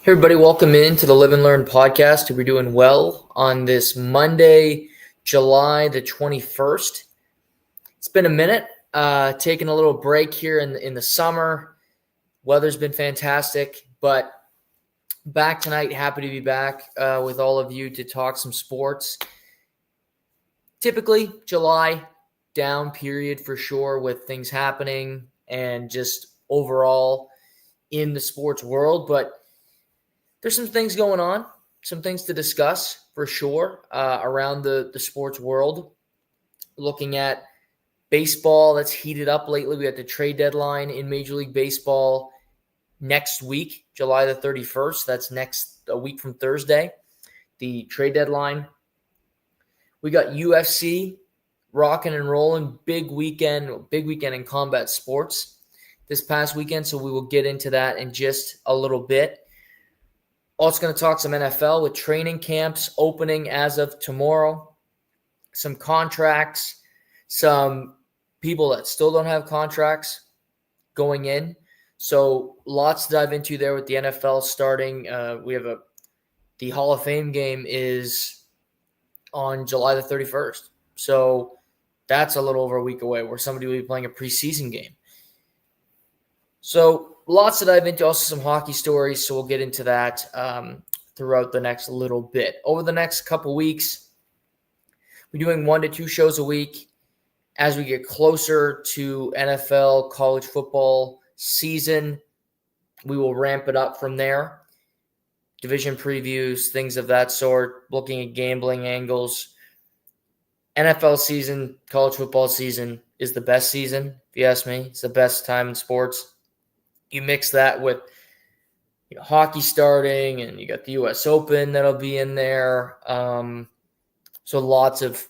Hey everybody, welcome in to the Live and Learn podcast. We're doing well on this Monday, July the 21st. It's been a minute, taking a little break here in the summer. Weather's been fantastic, but back tonight. Happy to be back with all of you to talk some sports. Typically, July, down period for sure with things happening and just overall in the sports world, but there's some things going on, some things to discuss for sure around the sports world. Looking at baseball that's heated up lately. We got the trade deadline in Major League Baseball next week, July the 31st. That's a week from Thursday, the trade deadline. We got UFC rocking and rolling, big weekend in combat sports this past weekend. So we will get into that in just a little bit. Also going to talk some NFL with training camps opening as of tomorrow, some contracts, some people that still don't have contracts going in. So lots to dive into there with the NFL starting. We have the Hall of Fame game is on July the 31st. So that's a little over a week away where somebody will be playing a preseason game. So lots to dive into, also some hockey stories, so we'll get into that throughout the next little bit. Over the next couple weeks, we're doing 1 to 2 shows a week. As we get closer to NFL, college football season, we will ramp it up from there. Division previews, things of that sort, looking at gambling angles. NFL season, college football season is the best season, if you ask me. It's the best time in sports. You mix that with hockey starting, and you got the U.S. Open that'll be in there. So lots of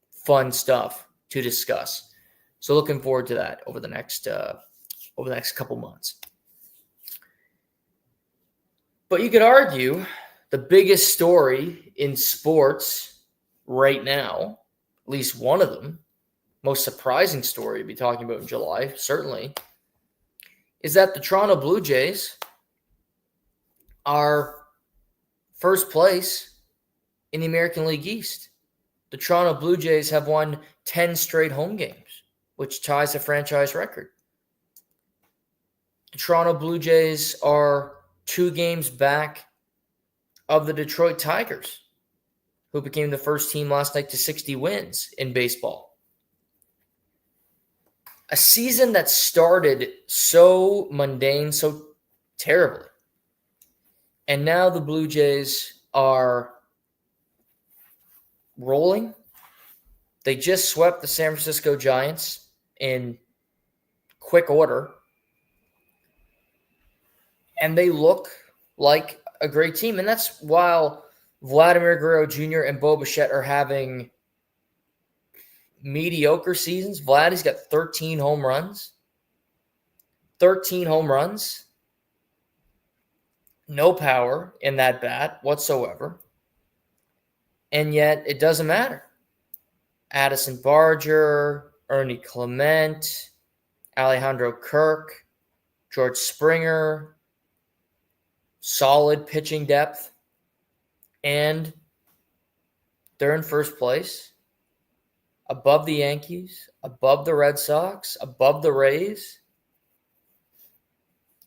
fun stuff to discuss. So looking forward to that over the next couple months. But you could argue the biggest story in sports right now, at least one of them, most surprising story to be talking about in July, certainly, is that the Toronto Blue Jays are first place in the American League East. The Toronto Blue Jays have won 10 straight home games, which ties a franchise record. The Toronto Blue Jays are 2 games back of the Detroit Tigers, who became the first team last night to 60 wins in baseball. A season that started so mundane, so terribly. And now the Blue Jays are rolling. They just swept the San Francisco Giants in quick order. And they look like a great team. And that's while Vladimir Guerrero Jr. and Bo Bichette are having mediocre seasons. Vladdy's got 13 home runs. 13 home runs. No power in that bat whatsoever. And yet it doesn't matter. Addison Barger, Ernie Clement, Alejandro Kirk, George Springer, solid pitching depth. And they're in first place. Above the Yankees, above the Red Sox, above the Rays.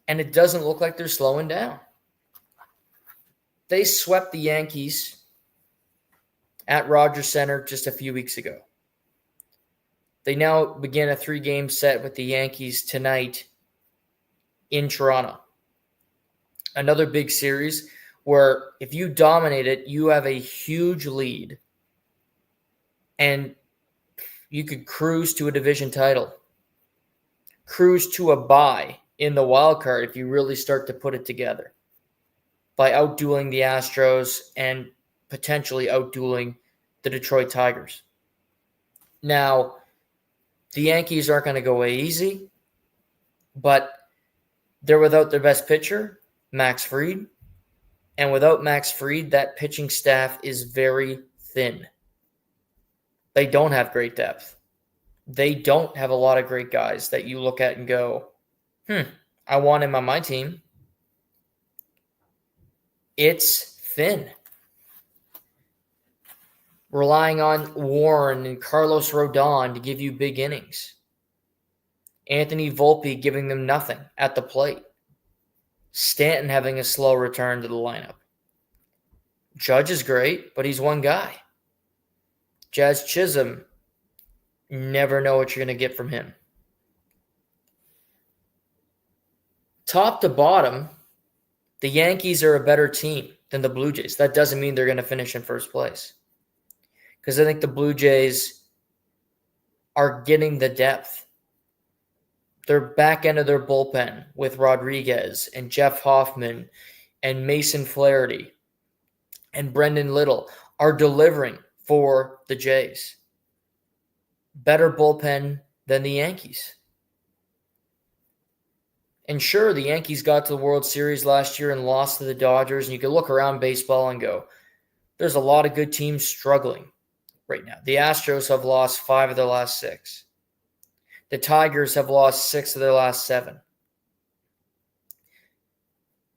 And it doesn't look like they're slowing down. They swept the Yankees at Rogers Center just a few weeks ago. They now begin a 3-game set with the Yankees tonight in Toronto. Another big series where if you dominate it, you have a huge lead. And you could cruise to a division title, cruise to a bye in the wild card if you really start to put it together by outdueling the Astros and potentially outdueling the Detroit Tigers. Now, the Yankees aren't going to go away easy, but they're without their best pitcher, Max Fried. And without Max Fried, that pitching staff is very thin. They don't have great depth. They don't have a lot of great guys that you look at and go, I want him on my team. it's thin. Relying on Warren and Carlos Rodon to give you big innings. Anthony Volpe giving them nothing at the plate. Stanton having a slow return to the lineup. Judge is great, but he's one guy. Jazz Chisholm, never know what you're going to get from him. Top to bottom, the Yankees are a better team than the Blue Jays. That doesn't mean they're going to finish in first place. Because I think the Blue Jays are getting the depth. They're back end of their bullpen with Rodriguez and Jeff Hoffman and Mason Flaherty and Brendan Little are delivering for the Jays. Better bullpen than the Yankees. And sure, the Yankees got to the World Series last year and lost to the Dodgers, and you can look around baseball and go, there's a lot of good teams struggling right now. The Astros have lost 5 of their last 6. The Tigers have lost 6 of their last 7.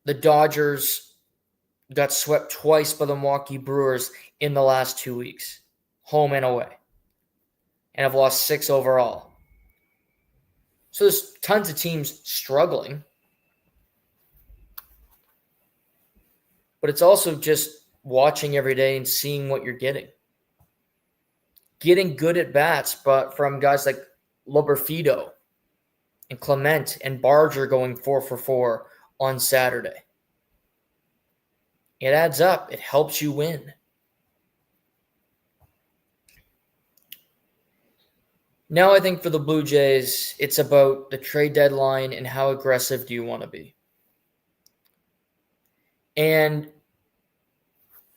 The Dodgers got swept twice by the Milwaukee Brewers in the last 2 weeks, home and away, and have lost 6 overall. So there's tons of teams struggling. But it's also just watching every day and seeing what you're getting. Getting good at bats, but from guys like Loberfido and Clement and Barger going 4 for 4 on Saturday. It adds up. It helps you win. Now I think for the Blue Jays, it's about the trade deadline and how aggressive do you want to be. And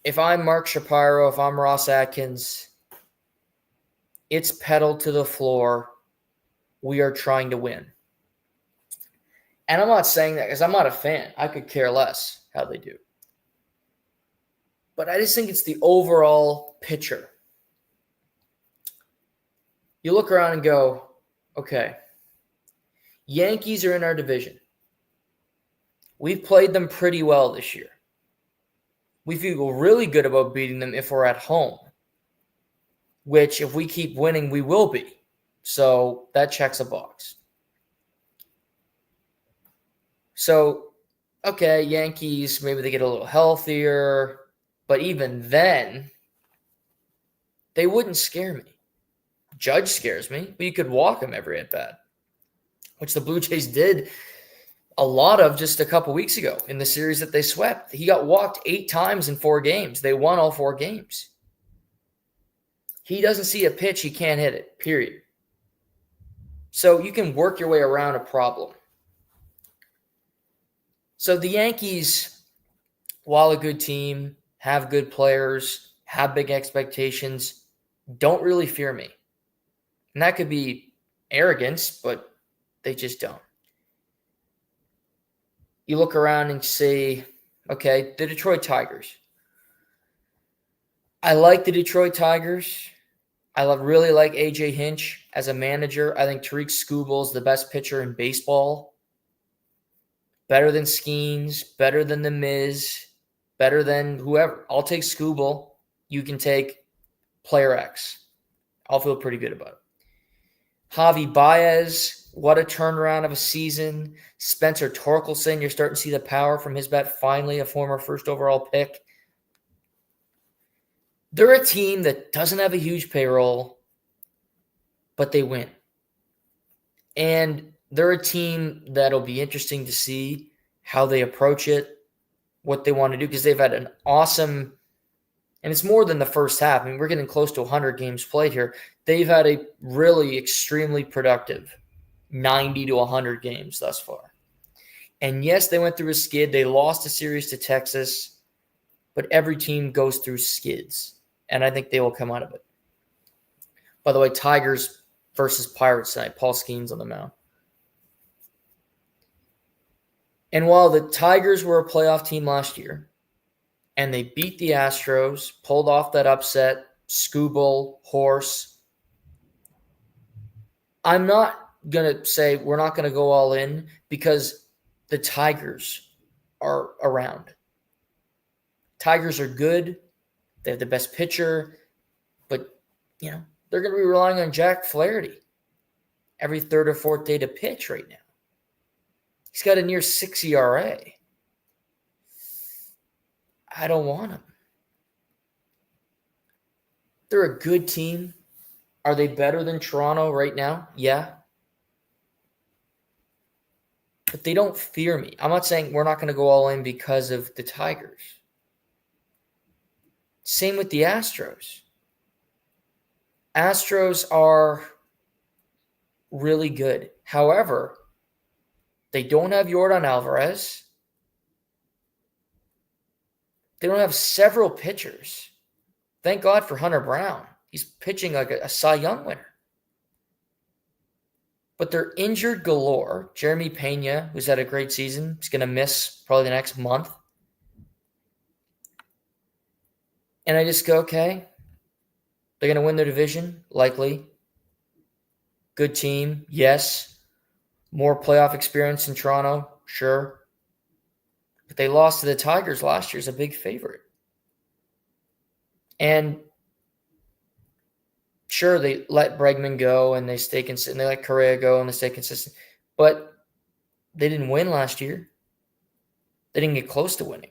if I'm Mark Shapiro, if I'm Ross Atkins, it's pedal to the floor. We are trying to win. And I'm not saying that because I'm not a fan. I could care less how they do. But I just think it's the overall picture. You look around and go, okay, Yankees are in our division. We've played them pretty well this year. We feel really good about beating them if we're at home, which if we keep winning, we will be. So that checks a box. So, okay, Yankees, maybe they get a little healthier, but even then, they wouldn't scare me. Judge scares me, but you could walk him every at-bat, which the Blue Jays did a lot of just a couple weeks ago in the series that they swept. He got walked 8 times in 4 games. They won all 4 games. He doesn't see a pitch, he can't hit it, period. So you can work your way around a problem. So the Yankees, while a good team, have good players, have big expectations, don't really fear me. And that could be arrogance, but they just don't. You look around and say, okay, the Detroit Tigers. I like the Detroit Tigers. I really like A.J. Hinch as a manager. I think Tariq Skubal is the best pitcher in baseball. Better than Skeens, better than The Miz, better than whoever. I'll take Skubal. You can take player X. I'll feel pretty good about it. Javi Baez, what a turnaround of a season. Spencer Torkelson, you're starting to see the power from his bat. Finally, a former first overall pick. They're a team that doesn't have a huge payroll, but they win. And they're a team that'll be interesting to see how they approach it, what they want to do, because they've had an awesome, and it's more than the first half. I mean, we're getting close to 100 games played here. They've had a really extremely productive 90 to 100 games thus far. And yes, they went through a skid. They lost a series to Texas, but every team goes through skids, and I think they will come out of it. By the way, Tigers versus Pirates tonight. Paul Skeens on the mound. And while the Tigers were a playoff team last year, and they beat the Astros, pulled off that upset, Skubal, Horse, I'm not going to say we're not going to go all in because the Tigers are around. Tigers are good. They have the best pitcher. But, they're going to be relying on Jack Flaherty every third or fourth day to pitch right now. He's got a near 6 ERA. I don't want him. They're a good team. Are they better than Toronto right now? Yeah. But they don't fear me. I'm not saying we're not going to go all in because of the Tigers. Same with the Astros. Astros are really good. However, they don't have Yordan Alvarez. They don't have several pitchers. Thank God for Hunter Brown. He's pitching like a Cy Young winner. But they're injured galore. Jeremy Pena, who's had a great season, is going to miss probably the next month. And I just go, okay, they're going to win their division, likely. Good team, yes. More playoff experience in Toronto, sure. But they lost to the Tigers last year as a big favorite. And sure, they let Bregman go and they stay consistent. They let Correa go and they stay consistent. But they didn't win last year. They didn't get close to winning.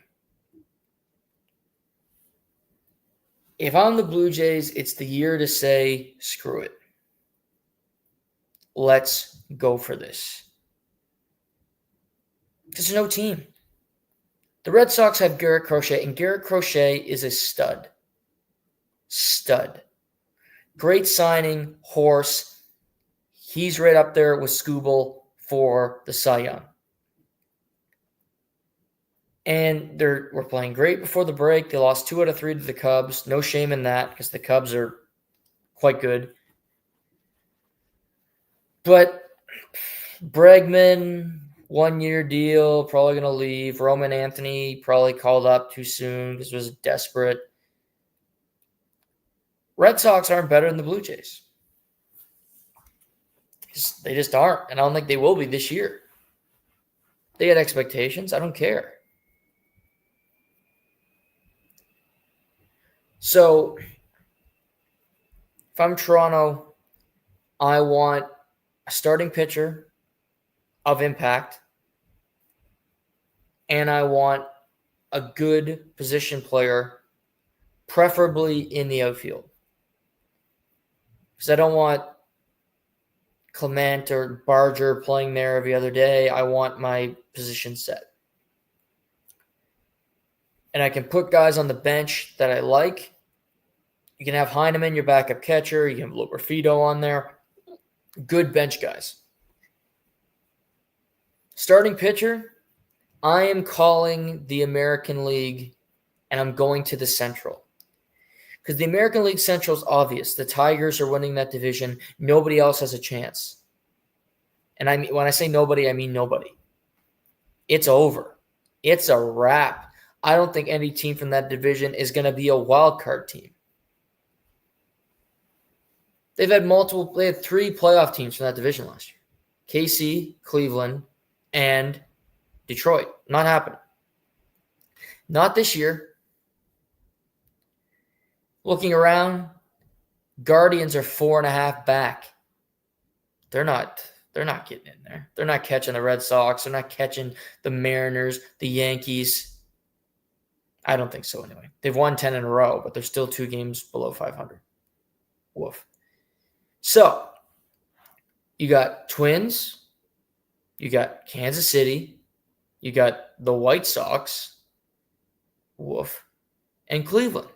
If I'm the Blue Jays, it's the year to say, screw it. Let's go for this. There's no team. The Red Sox have Garrett Crochet, and Garrett Crochet is a stud. Stud. Great signing, horse. He's right up there with Skubal for the Cy Young. And we're playing great before the break. They lost 2 out of 3 to the Cubs. No shame in that because the Cubs are quite good. But Bregman, 1-year deal, probably going to leave. Roman Anthony probably called up too soon because it was desperate. Red Sox aren't better than the Blue Jays. They just aren't, and I don't think they will be this year. They had expectations. I don't care. So, if I'm Toronto, I want a starting pitcher of impact, and I want a good position player, preferably in the outfield. Because I don't want Clement or Barger playing there every other day. I want my position set. And I can put guys on the bench that I like. You can have Heineman, your backup catcher. You can have Loperfido on there. Good bench guys. Starting pitcher, I am calling the American League, and I'm going to the Central. Because the American League Central is obvious. The Tigers are winning that division. Nobody else has a chance. And when I say nobody, I mean nobody. It's over. It's a wrap. I don't think any team from that division is going to be a wild card team. They had 3 playoff teams from that division last year. KC, Cleveland, and Detroit. Not happening. Not this year. Looking around, Guardians are 4.5 back. They're not getting in there. They're not catching the Red Sox. They're not catching the Mariners, the Yankees. I don't think so anyway. They've won 10 in a row, but they're still 2 games below 500. Woof. So, you got Twins, you got Kansas City, you got the White Sox, woof, and Cleveland.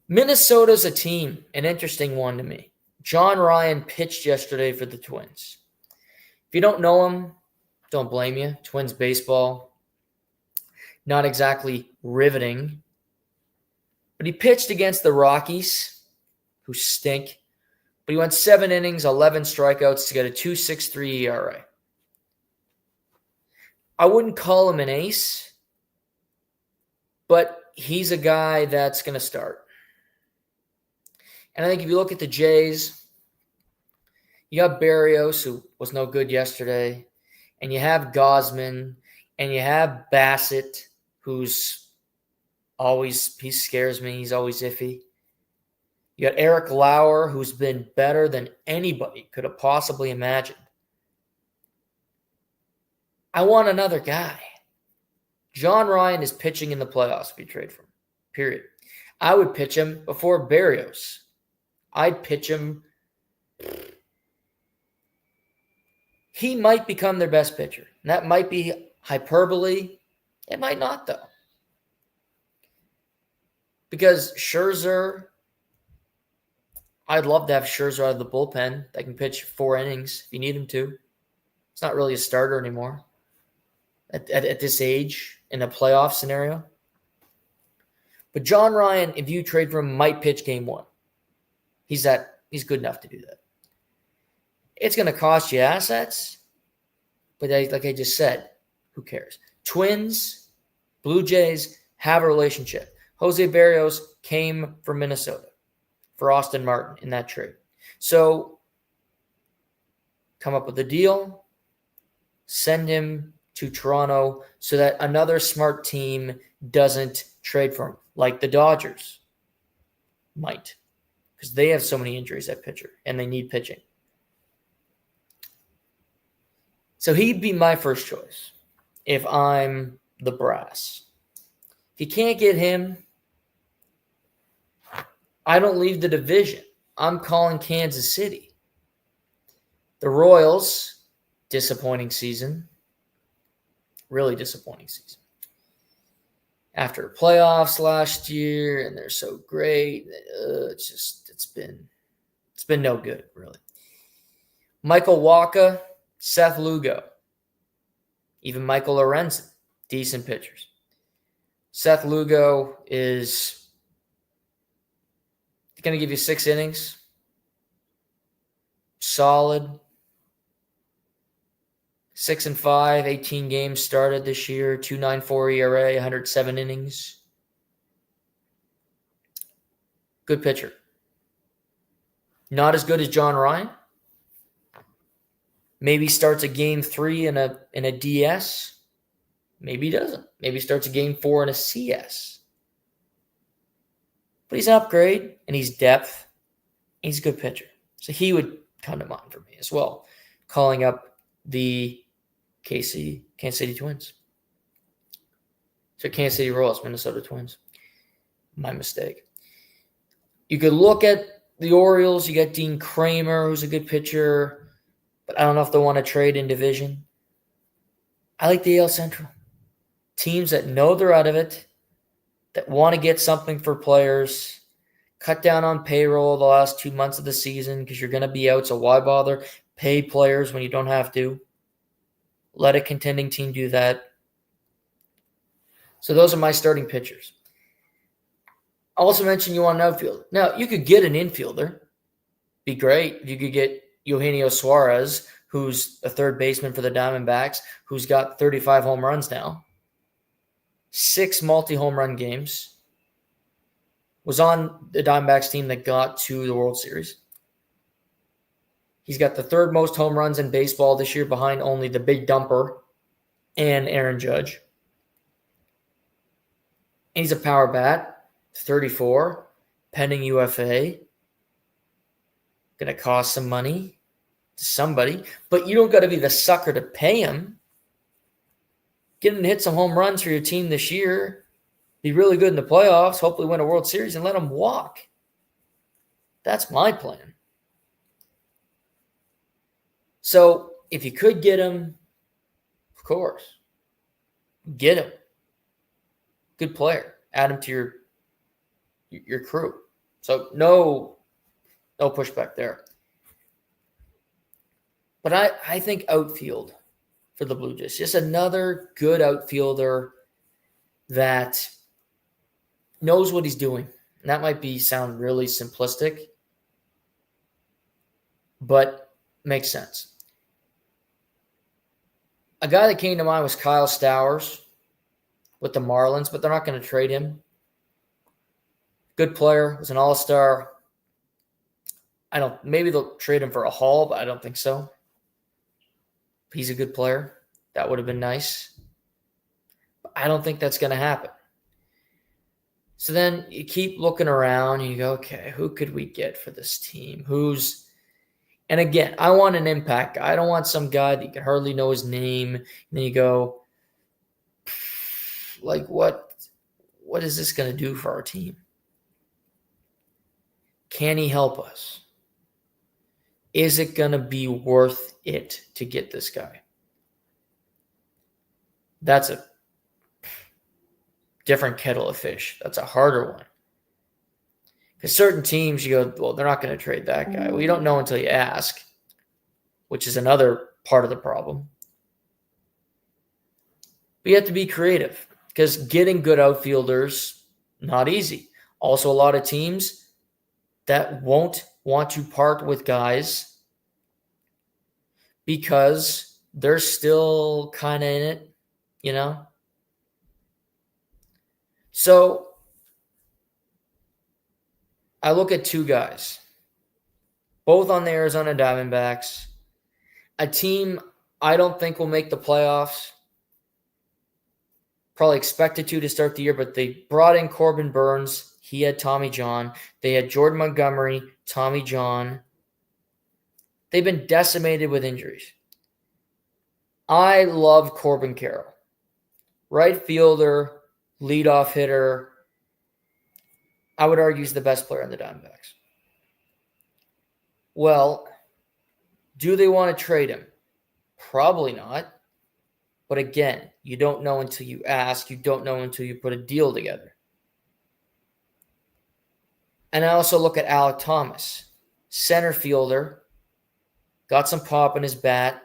Minnesota's a team, an interesting one to me. John Ryan pitched yesterday for the Twins. If you don't know him, don't blame you. Twins baseball, not exactly riveting. But he pitched against the Rockies, who stink. But he went 7 innings, 11 strikeouts to get a 2.63 ERA. I wouldn't call him an ace, but he's a guy that's going to start. And I think if you look at the Jays, you got Berrios, who was no good yesterday, and you have Gosman, and you have Bassett, he scares me. He's always iffy. You got Eric Lauer, who's been better than anybody could have possibly imagined. I want another guy. John Ryan is pitching in the playoffs if you trade for him, period. I would pitch him before Berrios. I'd pitch him. He might become their best pitcher. And that might be hyperbole. It might not, though. Because Scherzer, I'd love to have Scherzer out of the bullpen that can pitch 4 innings if you need him to. It's not really a starter anymore at this age in a playoff scenario. But John Ryan, if you trade for him, might pitch game 1. He's good enough to do that. It's going to cost you assets, but like I just said, who cares? Twins, Blue Jays have a relationship. Jose Berrios came from Minnesota for Austin Martin in that trade. So come up with a deal, send him to Toronto so that another smart team doesn't trade for him, like the Dodgers might, because they have so many injuries at pitcher and they need pitching. So he'd be my first choice if I'm the brass. If you can't get him, I don't leave the division. I'm calling Kansas City. The Royals, disappointing season. Really disappointing season. After playoffs last year, and they're so great, it's been no good, really. Michael Wacha, Seth Lugo, even Michael Lorenzen, decent pitchers. Seth Lugo is going to give you 6 innings. Solid. 6-5, 18 games started this year, 2.94 ERA, 107 innings. Good pitcher. Not as good as John Ryan. Maybe starts a game 3 in a DS. Maybe he doesn't. Maybe starts a game 4 in a CS. But he's an upgrade, and he's depth. He's a good pitcher. So he would come to mind for me as well. Calling up the Kansas City Twins. So Kansas City Royals, Minnesota Twins. My mistake. You could look at the Orioles. You got Dean Kramer, who's a good pitcher. But I don't know if they want to trade in division. I like the AL Central. Teams that know they're out of it, that want to get something for players, cut down on payroll the last 2 months of the season because you're going to be out, so why bother? Pay players when you don't have to. Let a contending team do that. So those are my starting pitchers. I also mentioned you want an outfielder. Now, you could get an infielder. Be great if you could get Eugenio Suarez, who's a third baseman for the Diamondbacks, who's got 35 home runs now. 6 multi-home run games. Was on the Diamondbacks team that got to the World Series. He's got the 3rd most home runs in baseball this year behind only the Big Dumper and Aaron Judge. And he's a power bat, 34, pending UFA. Going to cost some money to somebody, but you don't got to be the sucker to pay him. Get him to hit some home runs for your team this year. Be really good in the playoffs, hopefully win a World Series, and let him walk. That's my plan. So if you could get him, of course, get him. Good player. Add him to your crew. So no pushback there. But I think outfield for the Blue Jays. Just another good outfielder that knows what he's doing. And that might sound really simplistic, but makes sense. A guy that came to mind was Kyle Stowers with the Marlins, but they're not going to trade him. Good player, was an all-star. Maybe they'll trade him for a haul, but I don't think so. He's a good player. That would have been nice. I don't think that's going to happen. So then you keep looking around and you go, okay, who could we get for this team? And again, I want an impact guy. I don't want some guy that you can hardly know his name. And then you go, like, what is this going to do for our team? Can he help us? Is it going to be worth it to get this guy? That's a different kettle of fish. That's a harder one. Because certain teams, you go, well, they're not going to trade that guy. Well, you don't know until you ask, which is another part of the problem. But you have to be creative because getting good outfielders, not easy. Also, a lot of teams that won't want to part with guys because they're still kind of in it, you know? So I look at two guys, both on the Arizona Diamondbacks, a team I don't think will make the playoffs. Probably expected to start the year, but they brought in Corbin Burns. He had Tommy John. They had Jordan Montgomery, Tommy John. They've been decimated with injuries. I love Corbin Carroll. Right fielder, leadoff hitter. I would argue he's the best player in the Diamondbacks. Well, do they want to trade him? Probably not. But again, you don't know until you ask. You don't know until you put a deal together. And I also look at Alek Thomas, center fielder, got some pop in his bat,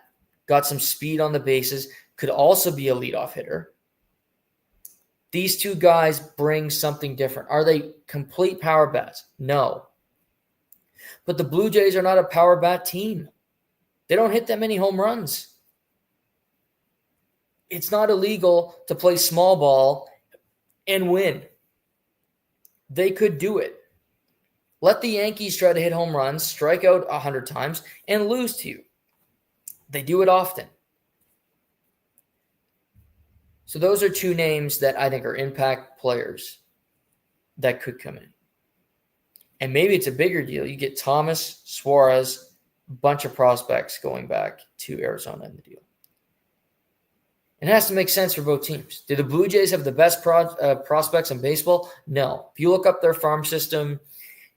got some speed on the bases, could also be a leadoff hitter. These two guys bring something different. Are they complete power bats? No. But the Blue Jays are not a power bat team. They don't hit that many home runs. It's not illegal to play small ball and win. They could do it. Let the Yankees try to hit home runs, strike out 100 times, and lose to you. They do it often. So those are two names that I think are impact players that could come in. And maybe it's a bigger deal. You get Thomas, Suarez, a bunch of prospects going back to Arizona in the deal. It has to make sense for both teams. Do the Blue Jays have the best prospects in baseball? No. If you look up their farm system,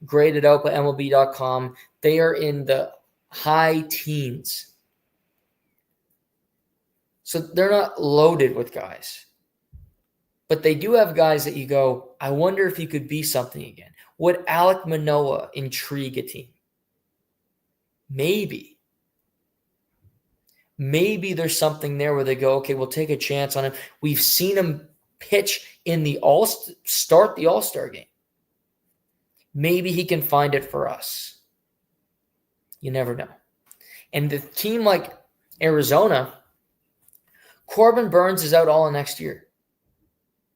graded out by MLB.com, they are in the high teens. So they're not loaded with guys. But they do have guys that you go, I wonder if he could be something again. Would Alek Manoah intrigue a team? Maybe. Maybe there's something there where they go, okay, we'll take a chance on him. We've seen him pitch in the All-Star game. Maybe he can find it for us. You never know. And the team like Arizona, Corbin Burns is out all of next year.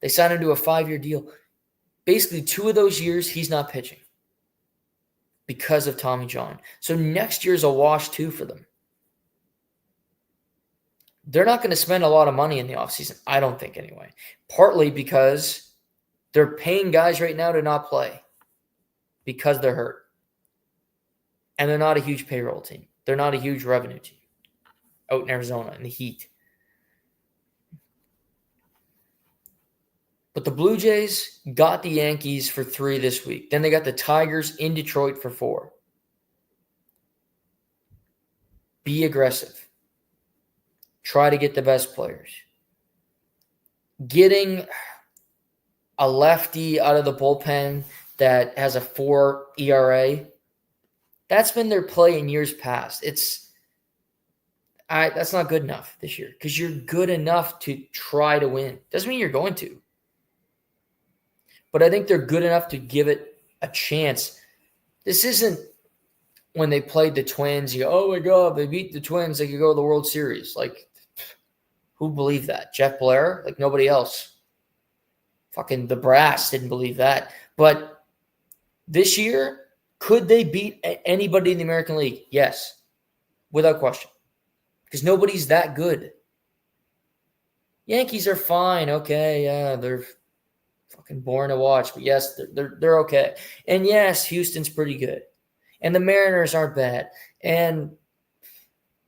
They signed him to a 5-year deal. Basically, 2 of those years, he's not pitching because of Tommy John. So next year's a wash too for them. They're not going to spend a lot of money in the offseason, I don't think anyway. Partly because they're paying guys right now to not play because they're hurt. And they're not a huge payroll team. They're not a huge revenue team out in Arizona in the heat. But the Blue Jays got the Yankees for 3 this week. Then they got the Tigers in Detroit for 4. Be aggressive. Try to get the best players. Getting a lefty out of the bullpen that has a 4 ERA, that's been their play in years past. That's not good enough this year because you're good enough to try to win. Doesn't mean you're going to. But I think they're good enough to give it a chance. This isn't when they played the Twins, you go, oh my God, they beat the Twins, they could go to the World Series. Like, who believed that? Jeff Blair? Like, nobody else. Fucking the brass didn't believe that. But this year, could they beat anybody in the American League? Yes, without question. Because nobody's that good. Yankees are fine. Okay, yeah, they're fucking boring to watch, but yes, they're okay. And yes, Houston's pretty good. And the Mariners aren't bad. And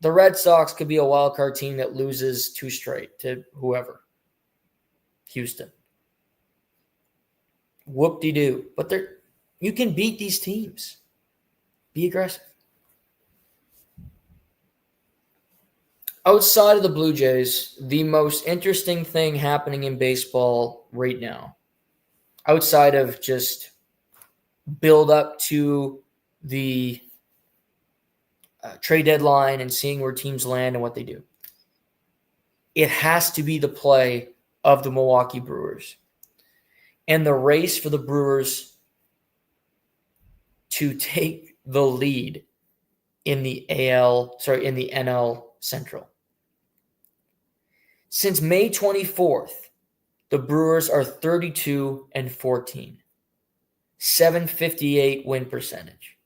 the Red Sox could be a wild card team that loses 2 straight to whoever. Houston. Whoop-de-doo. But you can beat these teams. Be aggressive. Outside of the Blue Jays, the most interesting thing happening in baseball right now, outside of just build up to the trade deadline and seeing where teams land and what they do, it has to be the play of the Milwaukee Brewers and the race for the Brewers to take the lead in the NL Central. Since May 24th, the Brewers are 32-14, 758 win percentage.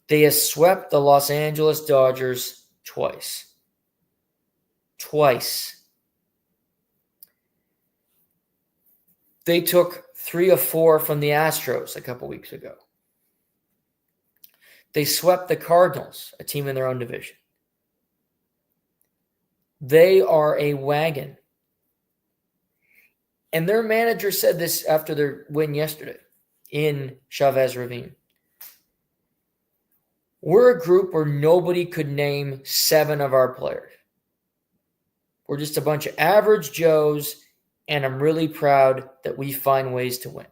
They have swept the Los Angeles Dodgers twice. They took 3 of 4 from the Astros a couple weeks ago. They swept the Cardinals, a team in their own division. They are a wagon. And their manager said this after their win yesterday in Chavez Ravine. We're a group where nobody could name 7 of our players. We're just a bunch of average Joes, and I'm really proud that we find ways to win.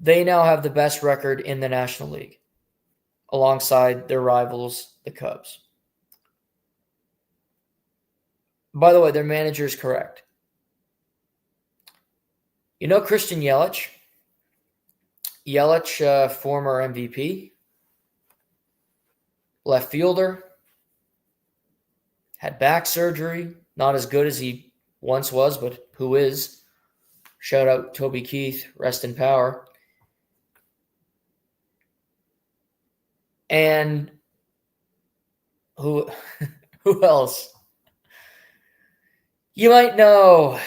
They now have the best record in the National League, alongside their rivals, the Cubs. By the way, their manager is correct. You know Christian Yelich? Yelich, former MVP, left fielder, had back surgery, not as good as he once was, but who is. Shout out Toby Keith, rest in power. And who else? You might know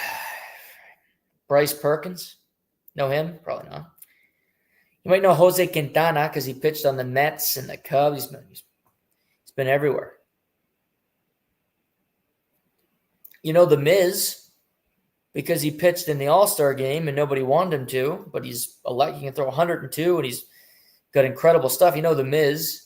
Bryce Perkins. Know him? Probably not. You might know Jose Quintana because he pitched on the Mets and the Cubs. He's been everywhere. You know The Miz because he pitched in the All-Star game and nobody wanted him to, but he can throw 102 and he's got incredible stuff. You know The Miz.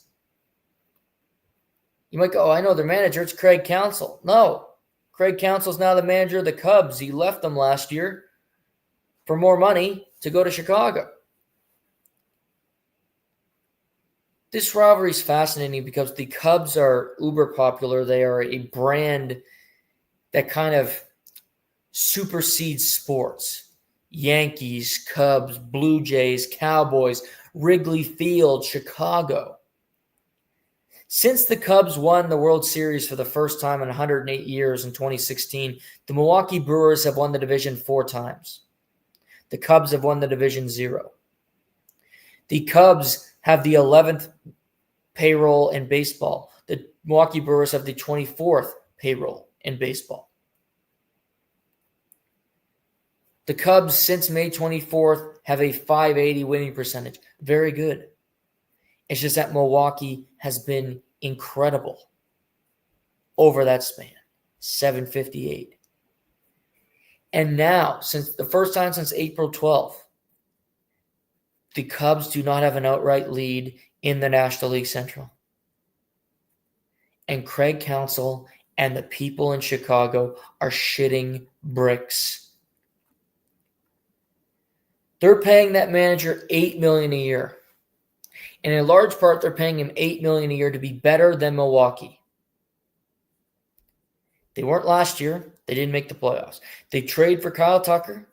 You might go, I know their manager. It's Craig Counsell. No. Craig Counsell's now the manager of the Cubs. He left them last year for more money to go to Chicago. This rivalry is fascinating because the Cubs are uber popular. They are a brand that kind of supersedes sports. Yankees, Cubs, Blue Jays, Cowboys, Wrigley Field, Chicago. Since the Cubs won the World Series for the first time in 108 years in 2016, the Milwaukee Brewers have won the division 4 times. The Cubs have won the division 0. The Cubs have the 11th payroll in baseball. The Milwaukee Brewers have the 24th payroll in baseball. The Cubs, since May 24th, have a .580 winning percentage. Very good. It's just that Milwaukee has been incredible over that span. 758. And now, since the first time since April 12th, the Cubs do not have an outright lead in the National League Central. And Craig Counsell and the people in Chicago are shitting bricks. They're paying that manager $8 million a year. And in large part, they're paying him $8 million a year to be better than Milwaukee. They weren't last year. They didn't make the playoffs. They trade for Kyle Tucker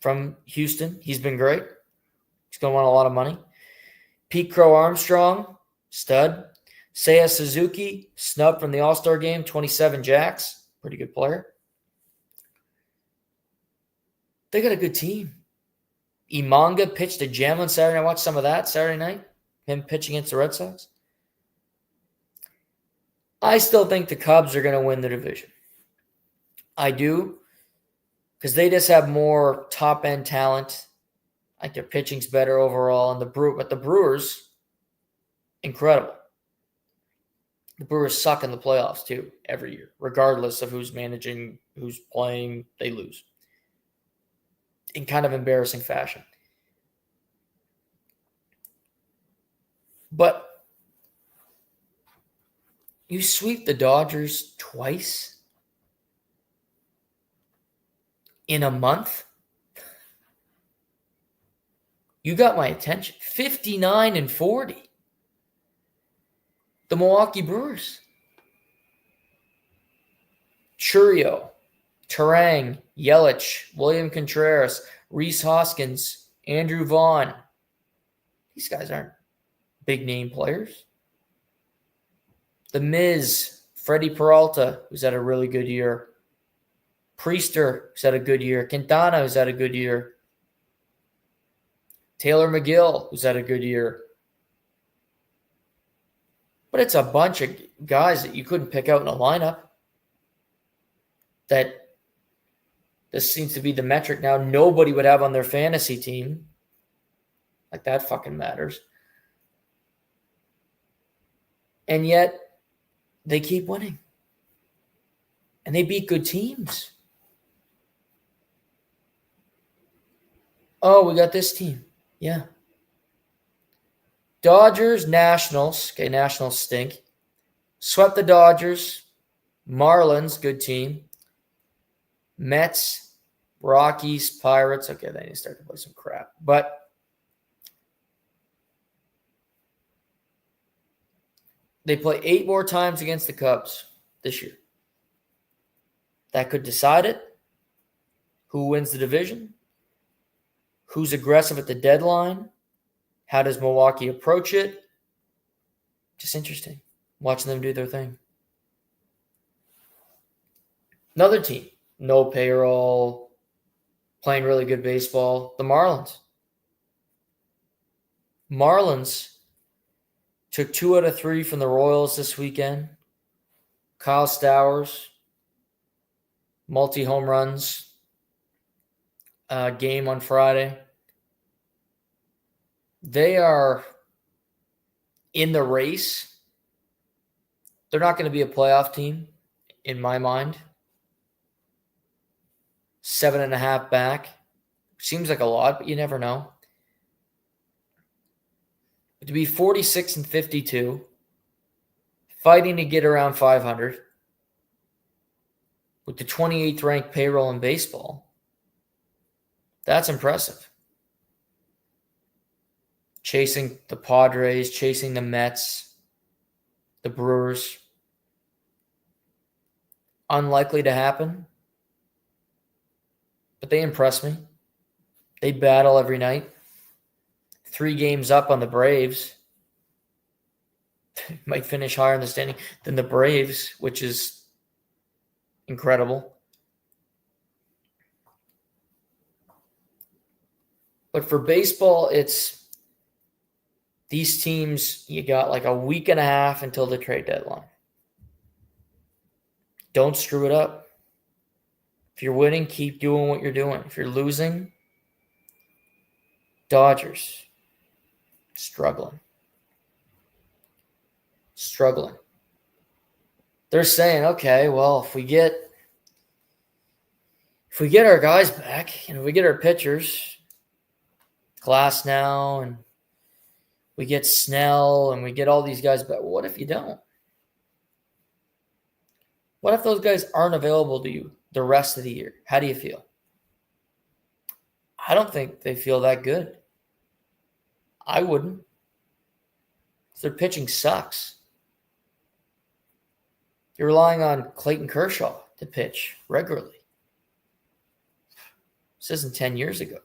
from Houston. He's been great. He's going to want a lot of money. Pete Crow Armstrong, stud. Seiya Suzuki, snub from the All-Star game, 27 jacks. Pretty good player. They got a good team. Imanga pitched a gem on Saturday. I watched some of that Saturday night. Him pitching against the Red Sox. I still think the Cubs are going to win the division. I do, because they just have more top-end talent. Like their pitching's better overall, and but the Brewers, incredible. The Brewers suck in the playoffs too every year, regardless of who's managing, who's playing, they lose in kind of embarrassing fashion. But you sweep the Dodgers twice in a month? You got my attention. 59-40. The Milwaukee Brewers. Churio, Turang, Yelich, William Contreras, Rhys Hoskins, Andrew Vaughn. These guys aren't big-name players. The Miz, Freddie Peralta, who's had a really good year. Priester, who's had a good year. Quintana, who's had a good year. Taylor McGill, who's had a good year. But it's a bunch of guys that you couldn't pick out in a lineup. That this seems to be the metric now nobody would have on their fantasy team. Like that fucking matters. And yet, they keep winning. And they beat good teams. Oh, we got this team. Yeah. Dodgers, Nationals. Okay, Nationals stink. Swept the Dodgers. Marlins, good team. Mets, Rockies, Pirates. Okay, they need to start to play some crap. But they play 8 more times against the Cubs this year. That could decide it. Who wins the division? Who's aggressive at the deadline? How does Milwaukee approach it? Just interesting. Watching them do their thing. Another team. No payroll. Playing really good baseball. The Marlins. Marlins took 2 out of 3 from the Royals this weekend. Kyle Stowers. Multi-home runs. Game on Friday. They are in the race. They're not going to be a playoff team, in my mind. 7.5 back. Seems like a lot, but you never know. But to be 46-52, fighting to get around 500, with the 28th ranked payroll in baseball, that's impressive. Chasing the Padres, chasing the Mets, the Brewers. Unlikely to happen. But they impress me. They battle every night. 3 games up on the Braves. Might finish higher in the standing than the Braves, which is incredible. But for baseball, it's these teams, you got like a week and a half until the trade deadline. Don't screw it up. If you're winning, keep doing what you're doing. If you're losing, Dodgers, struggling. They're saying, okay, well, if we get our guys back, and if we get our pitchers, Glass now, and we get Snell, and we get all these guys back, what if you don't? What if those guys aren't available to you the rest of the year? How do you feel? I don't think they feel that good. I wouldn't. Their pitching sucks. You're relying on Clayton Kershaw to pitch regularly. This isn't 10 years ago.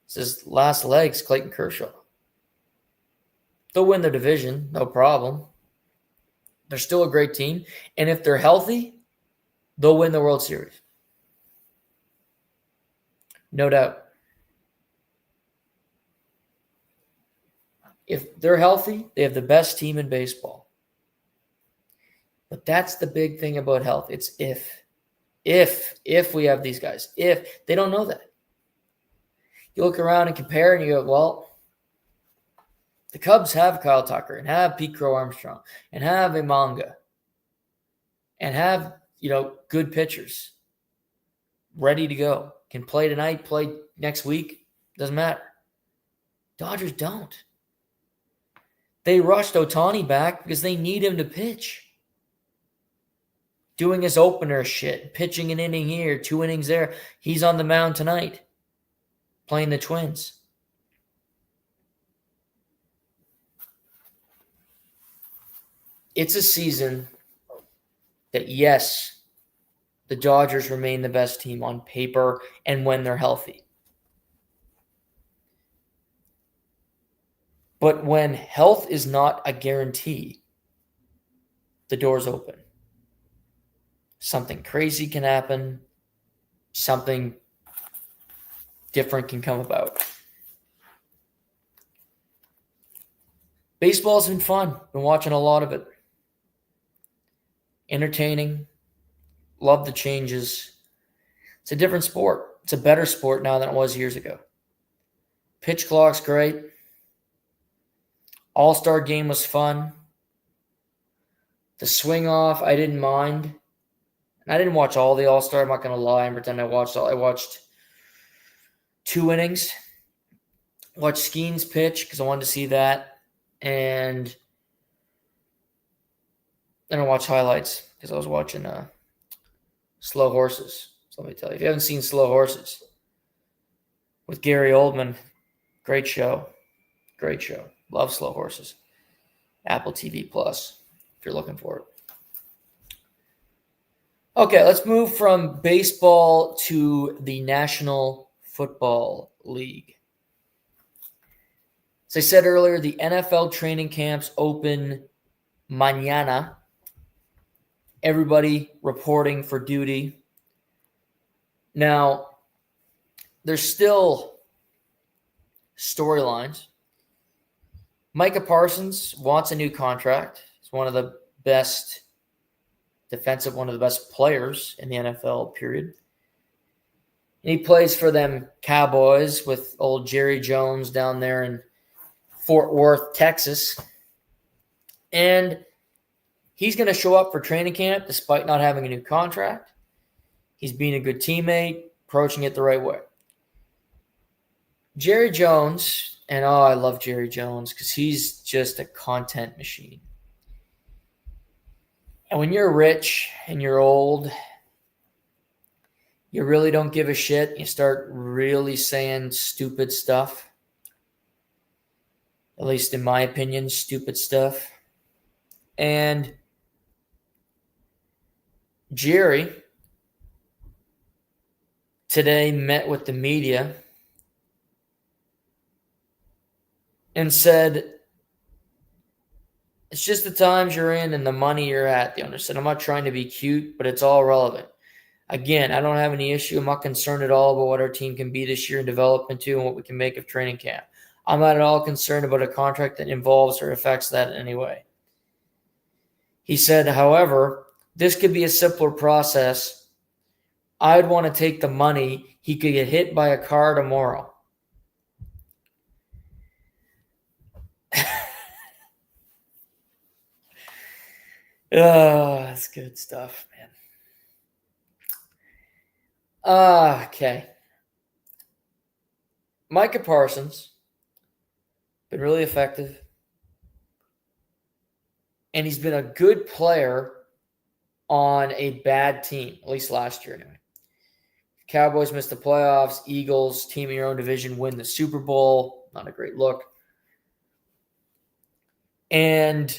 This is last legs, Clayton Kershaw. They'll win their division, no problem. They're still a great team. And if they're healthy, they'll win the World Series. No doubt. If they're healthy, they have the best team in baseball. But that's the big thing about health. It's if we have these guys, if they don't know that. You look around and compare and you go, well, the Cubs have Kyle Tucker and have Pete Crow Armstrong and have Imanga and have, good pitchers ready to go. Can play tonight, play next week. Doesn't matter. Dodgers don't. They rushed Ohtani back because they need him to pitch. Doing his opener shit, pitching an inning here, 2 innings there. He's on the mound tonight, playing the Twins. It's a season that, yes, the Dodgers remain the best team on paper and when they're healthy. But when health is not a guarantee, the door's open. Something crazy can happen. Something different can come about. Baseball's been fun. Been watching a lot of it. Entertaining. Love the changes. It's a different sport. It's a better sport now than it was years ago. Pitch clock's great. All-Star game was fun. The swing off, I didn't mind. And I didn't watch all the All-Star. I'm not going to lie and pretend I watched all. I watched 2 innings. Watched Skeen's pitch because I wanted to see that. And then I watched highlights because I was watching Slow Horses. So let me tell you, if you haven't seen Slow Horses with Gary Oldman, great show. Great show. Love Slow Horses. Apple TV Plus, if you're looking for it. Okay, let's move from baseball to the National Football League. As I said earlier, the NFL training camps open mañana. Everybody reporting for duty. Now, there's still storylines. Micah Parsons wants a new contract. He's one of the best one of the best players in the NFL, period. And he plays for them Cowboys with old Jerry Jones down there in Fort Worth, Texas. And he's going to show up for training camp despite not having a new contract. He's being a good teammate, approaching it the right way. Jerry Jones, and I love Jerry Jones because he's just a content machine. And when you're rich and you're old, you really don't give a shit. You start really saying stupid stuff. At least in my opinion, stupid stuff. And Jerry today met with the media and said, it's just the times you're in and the money you're at. They understand. I'm not trying to be cute, but it's all relevant. Again, I don't have any issue. I'm not concerned at all about what our team can be this year in development too and what we can make of training camp. I'm not at all concerned about a contract that involves or affects that in any way. He said, however, this could be a simpler process. I'd want to take the money. He could get hit by a car tomorrow. Oh, that's good stuff, man. Okay. Micah Parsons, been really effective. And he's been a good player on a bad team, at least last year anyway. Cowboys missed the playoffs. Eagles, team in your own division, win the Super Bowl. Not a great look. And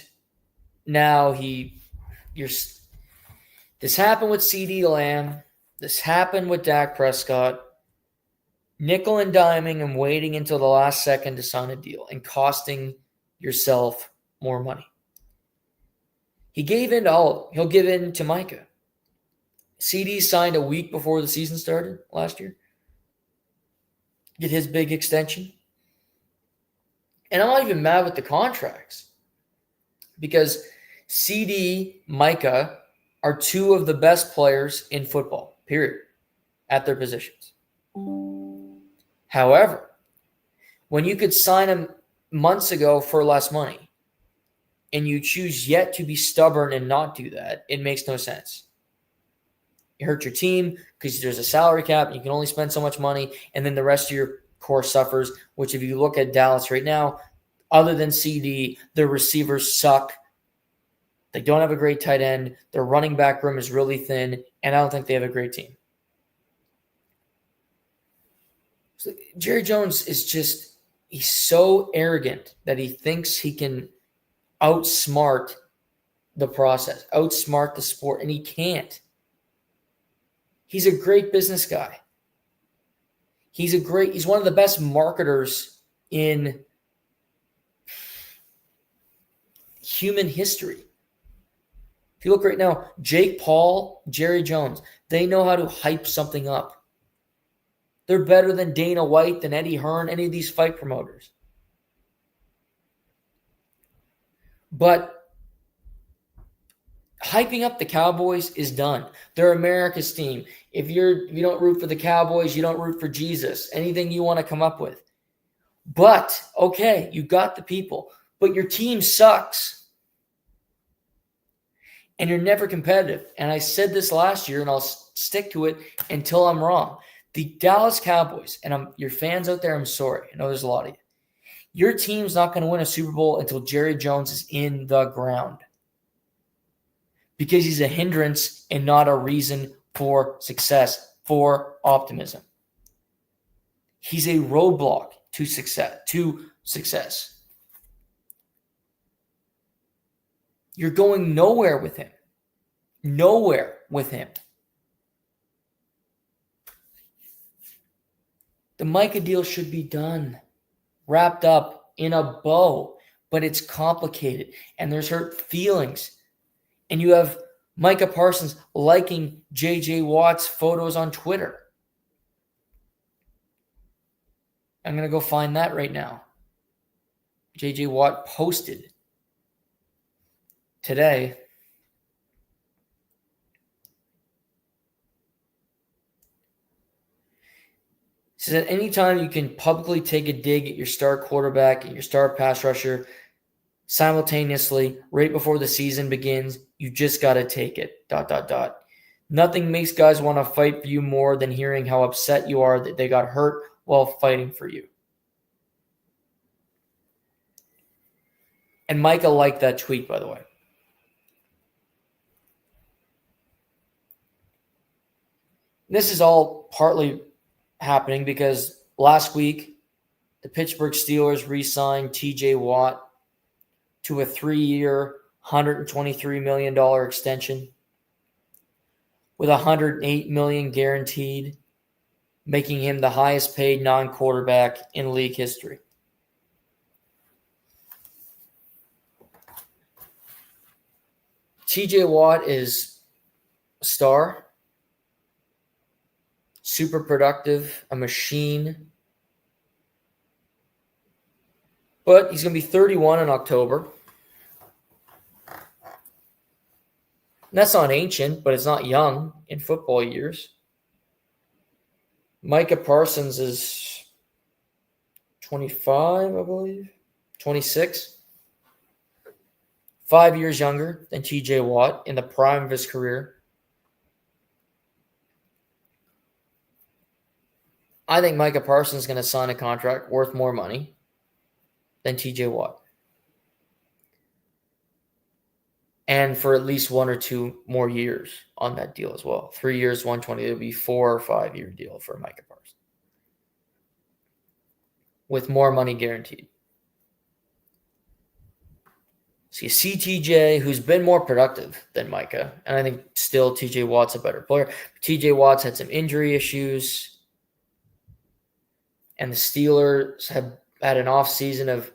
now this happened with CeeDee Lamb. This happened with Dak Prescott. Nickel and diming and waiting until the last second to sign a deal and costing yourself more money. He gave in to all of them. He'll give in to Micah. CD signed a week before the season started last year. Get his big extension. And I'm not even mad with the contracts because CD, Micah are two of the best players in football, period, at their positions. However, when you could sign them months ago for less money and you choose yet to be stubborn and not do that, it makes no sense. You hurt your team because there's a salary cap and you can only spend so much money, and then the rest of your core suffers, which if you look at Dallas right now, other than CD, their receivers suck. They don't have a great tight end. Their running back room is really thin, and I don't think they have a great team. So Jerry Jones is just, he's so arrogant that he thinks he can outsmart the process, outsmart the sport, and he can't. He's a great business guy. He's one of the best marketers in human history. If you look right now, Jake Paul, Jerry Jones, they know how to hype something up. They're better than Dana White, than Eddie Hearn, any of these fight promoters. But hyping up the Cowboys is done. They're America's team. If you don't root for the Cowboys, you don't root for Jesus. Anything you want to come up with. But, okay, you got the people. But your team sucks. And you're never competitive. And I said this last year, and I'll stick to it until I'm wrong. The Dallas Cowboys, and your fans out there, I'm sorry. I know there's a lot of you. Your team's not going to win a Super Bowl until Jerry Jones is in the ground. Because he's a hindrance and not a reason for success, for optimism. He's a roadblock to success. You're going nowhere with him. Nowhere with him. The Micah deal should be done, wrapped up in a bow, but it's complicated and there's hurt feelings. And you have Micah Parsons liking J.J. Watt's photos on Twitter. I'm going to go find that right now. J.J. Watt posted today. He says, at any time you can publicly take a dig at your star quarterback and your star pass rusher simultaneously right before the season begins, you just got to take it, ... Nothing makes guys want to fight for you more than hearing how upset you are that they got hurt while fighting for you. And Micah liked that tweet, by the way. This is all partly happening because last week the Pittsburgh Steelers re-signed TJ Watt to a 3-year, $123 million extension with $108 million guaranteed, making him the highest paid non-quarterback in league history. TJ Watt is a star, super productive, a machine. But he's going to be 31 in October. And that's not ancient, but it's not young in football years. Micah Parsons is 25, I believe. 26. 5 years younger than TJ Watt in the prime of his career. I think Micah Parsons is going to sign a contract worth more money than TJ Watt. And for at least 1 or 2 more years on that deal as well. 3 years, 120. It'll be 4 or 5 year deal for Micah Parsons. With more money guaranteed. So you see TJ, who's been more productive than Micah. And I think still TJ Watt's a better player. TJ Watt's had some injury issues. And the Steelers have had an offseason of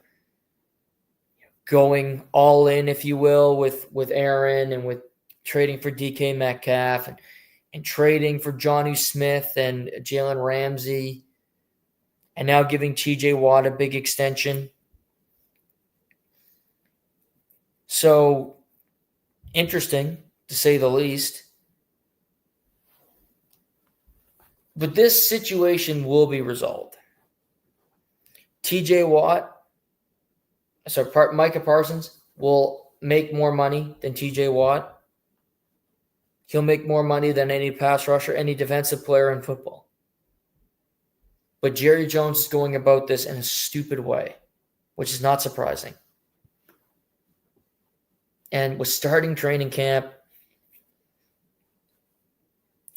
going all in, if you will, with Aaron and with trading for DK Metcalf and trading for Jonnu Smith and Jalen Ramsey and now giving TJ Watt a big extension. So Interesting, to say the least. But this situation will be resolved. Micah Parsons will make more money than TJ Watt. He'll make more money than any pass rusher, any defensive player in football. But Jerry Jones is going about this in a stupid way, which is not surprising. And with starting training camp,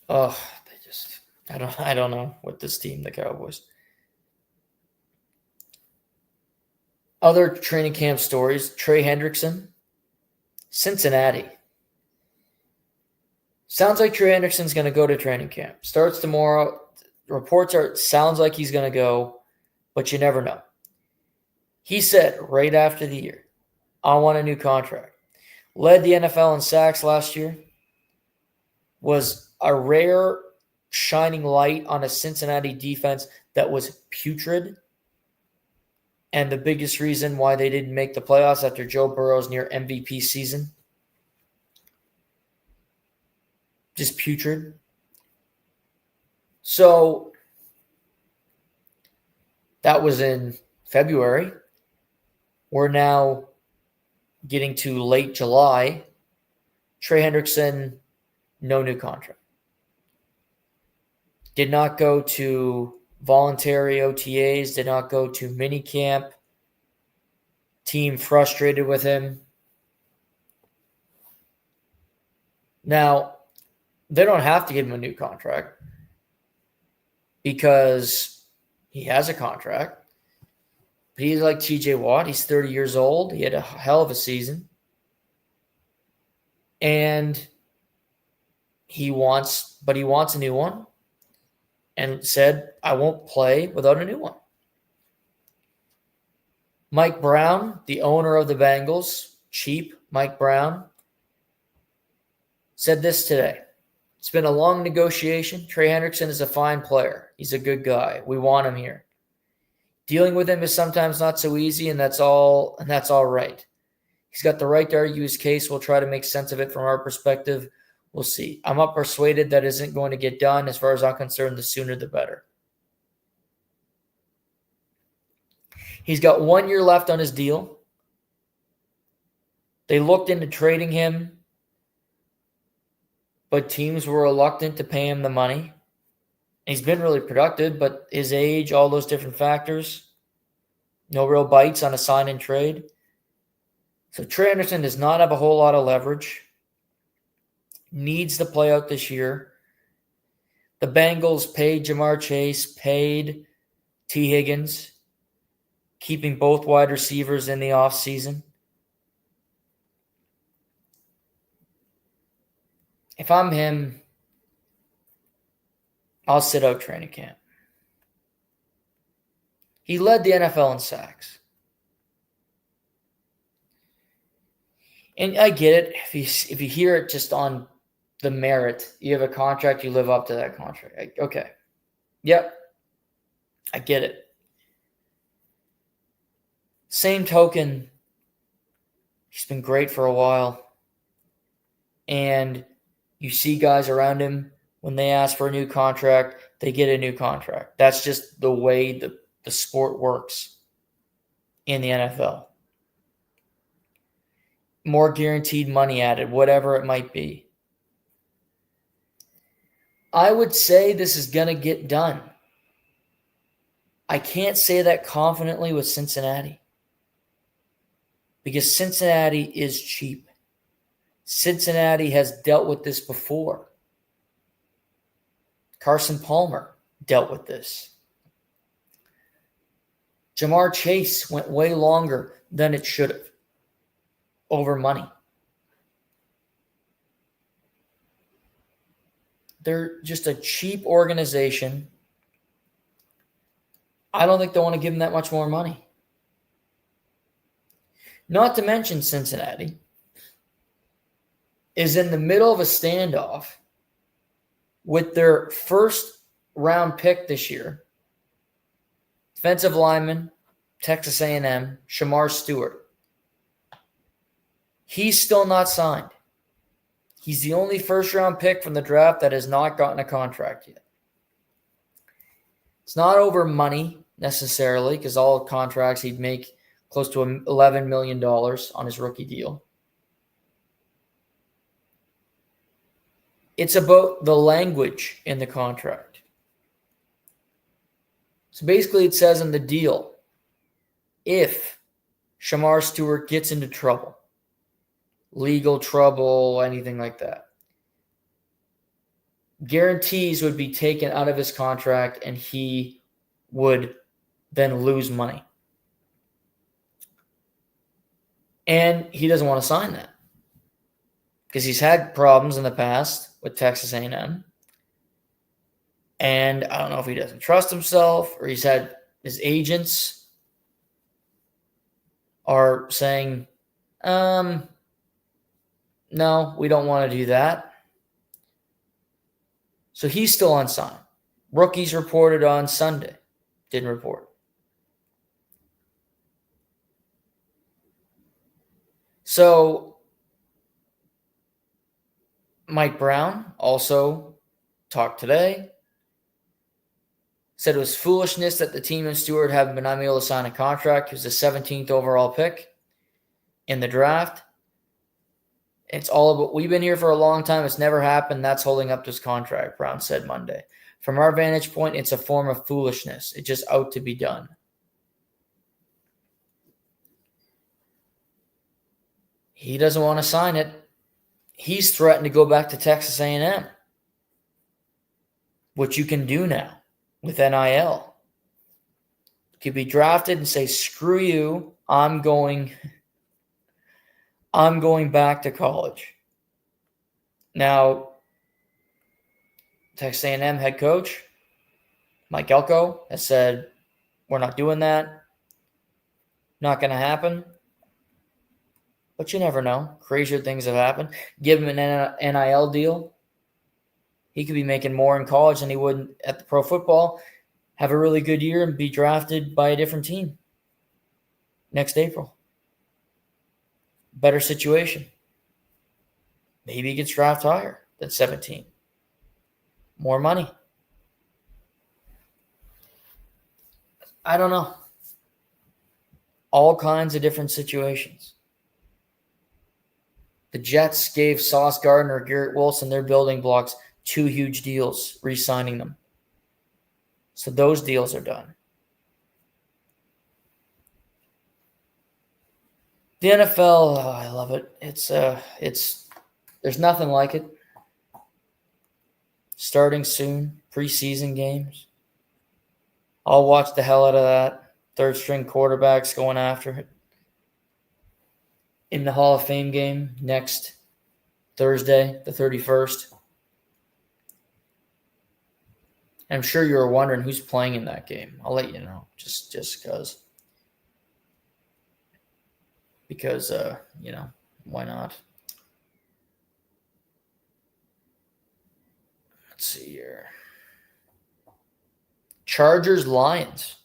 I don't know with this team, the Cowboys. Other training camp stories, Trey Hendrickson, Cincinnati. Sounds like Trey Hendrickson's going to go to training camp. Starts tomorrow. Sounds like he's going to go, but you never know. He said right after the year, I want a new contract. Led the NFL in sacks last year. Was a rare shining light on a Cincinnati defense that was putrid. And the biggest reason why they didn't make the playoffs after Joe Burrow's near MVP season. Just putrid. So that was in February. We're now getting to late July. Trey Hendrickson, no new contract. Did not go to voluntary OTAs, did not go to minicamp. Team frustrated with him. Now, they don't have to give him a new contract because he has a contract. But he's like TJ Watt. He's 30 years old. He had a hell of a season. And he wants a new one. And said, I won't play without a new one. Mike Brown, the owner of the Bengals, cheap Mike Brown, said this today. It's been a long negotiation. Trey Hendrickson is a fine player. He's a good guy. We want him here. Dealing with him is sometimes not so easy, and that's all right. He's got the right to argue his case. We'll try to make sense of it from our perspective. We'll see. I'm not persuaded that isn't going to get done. As far as I'm concerned, the sooner the better. He's got 1 year left on his deal. They looked into trading him, but teams were reluctant to pay him the money. He's been really productive, but his age, all those different factors, no real bites on a sign and trade. So Trey Hendrickson does not have a whole lot of leverage. Needs to play out this year. The Bengals paid Jamar Chase, paid T. Higgins, keeping both wide receivers in the offseason. If I'm him, I'll sit out training camp. He led the NFL in sacks. And I get it. If you hear it just on the merit, you have a contract, you live up to that contract. Okay. Yep. I get it. Same token, he's been great for a while. And you see guys around him, when they ask for a new contract, they get a new contract. That's just the way the sport works in the NFL. More guaranteed money added, whatever it might be. I would say this is going to get done. I can't say that confidently with Cincinnati because Cincinnati is cheap. Cincinnati has dealt with this before. Carson Palmer dealt with this. Jamar Chase went way longer than it should have over money. They're just a cheap organization. I don't think they want to give them that much more money. Not to mention Cincinnati is in the middle of a standoff with their first round pick this year. Defensive lineman, Texas A&M, Shamar Stewart. He's still not signed. He's the only first-round pick from the draft that has not gotten a contract yet. It's not over money necessarily, because all contracts he'd make close to $11 million on his rookie deal. It's about the language in the contract. So basically it says in the deal, if Shamar Stewart gets into trouble, legal trouble, anything like that, guarantees would be taken out of his contract and he would then lose money. And he doesn't want to sign that because he's had problems in the past with Texas A&M. And I don't know if he doesn't trust himself or he's had his agents are saying, no, we don't want to do that. So he's still unsigned. Rookies reported on Sunday. Didn't report. So Mike Brown also talked today. Said it was foolishness that the team and Stewart have been unable to sign a contract. He was the 17th overall pick in the draft. It's all about, we've been here for a long time. It's never happened. That's holding up this contract, Brown said Monday. From our vantage point, it's a form of foolishness. It's just out to be done. He doesn't want to sign it. He's threatened to go back to Texas A&M, which you can do now with NIL. You could be drafted and say, screw you, I'm going back to college. Now, Texas A&M head coach Mike Elko has said, we're not doing that. Not going to happen. But you never know. Crazier things have happened. Give him an NIL deal. He could be making more in college than he would at the pro football, have a really good year, and be drafted by a different team next April. Better situation. Maybe he gets drafted higher than 17. More money. I don't know. All kinds of different situations. The Jets gave Sauce Gardner, Garrett Wilson, their building blocks, 2 huge deals, re-signing them. So those deals are done. The NFL, oh, I love it. It's there's nothing like it. Starting soon, preseason games. I'll watch the hell out of that. Third string quarterbacks going after it. In the Hall of Fame game next Thursday, the 31st. I'm sure you were wondering who's playing in that game. I'll let you know, just because. Because, why not? Let's see here. Chargers Lions.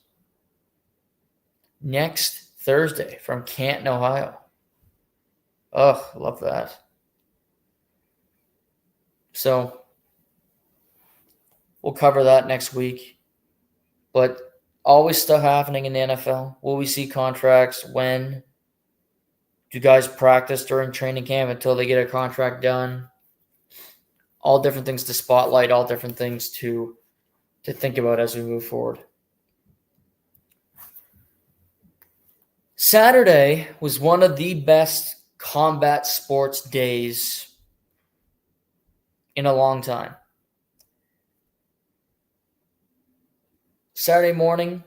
Next Thursday from Canton, Ohio. Oh, love that. So we'll cover that next week. But always stuff happening in the NFL. Will we see contracts? When? Do guys practice during training camp until they get a contract done? All different things to spotlight, all different things to think about as we move forward. Saturday was one of the best combat sports days in a long time. Saturday morning,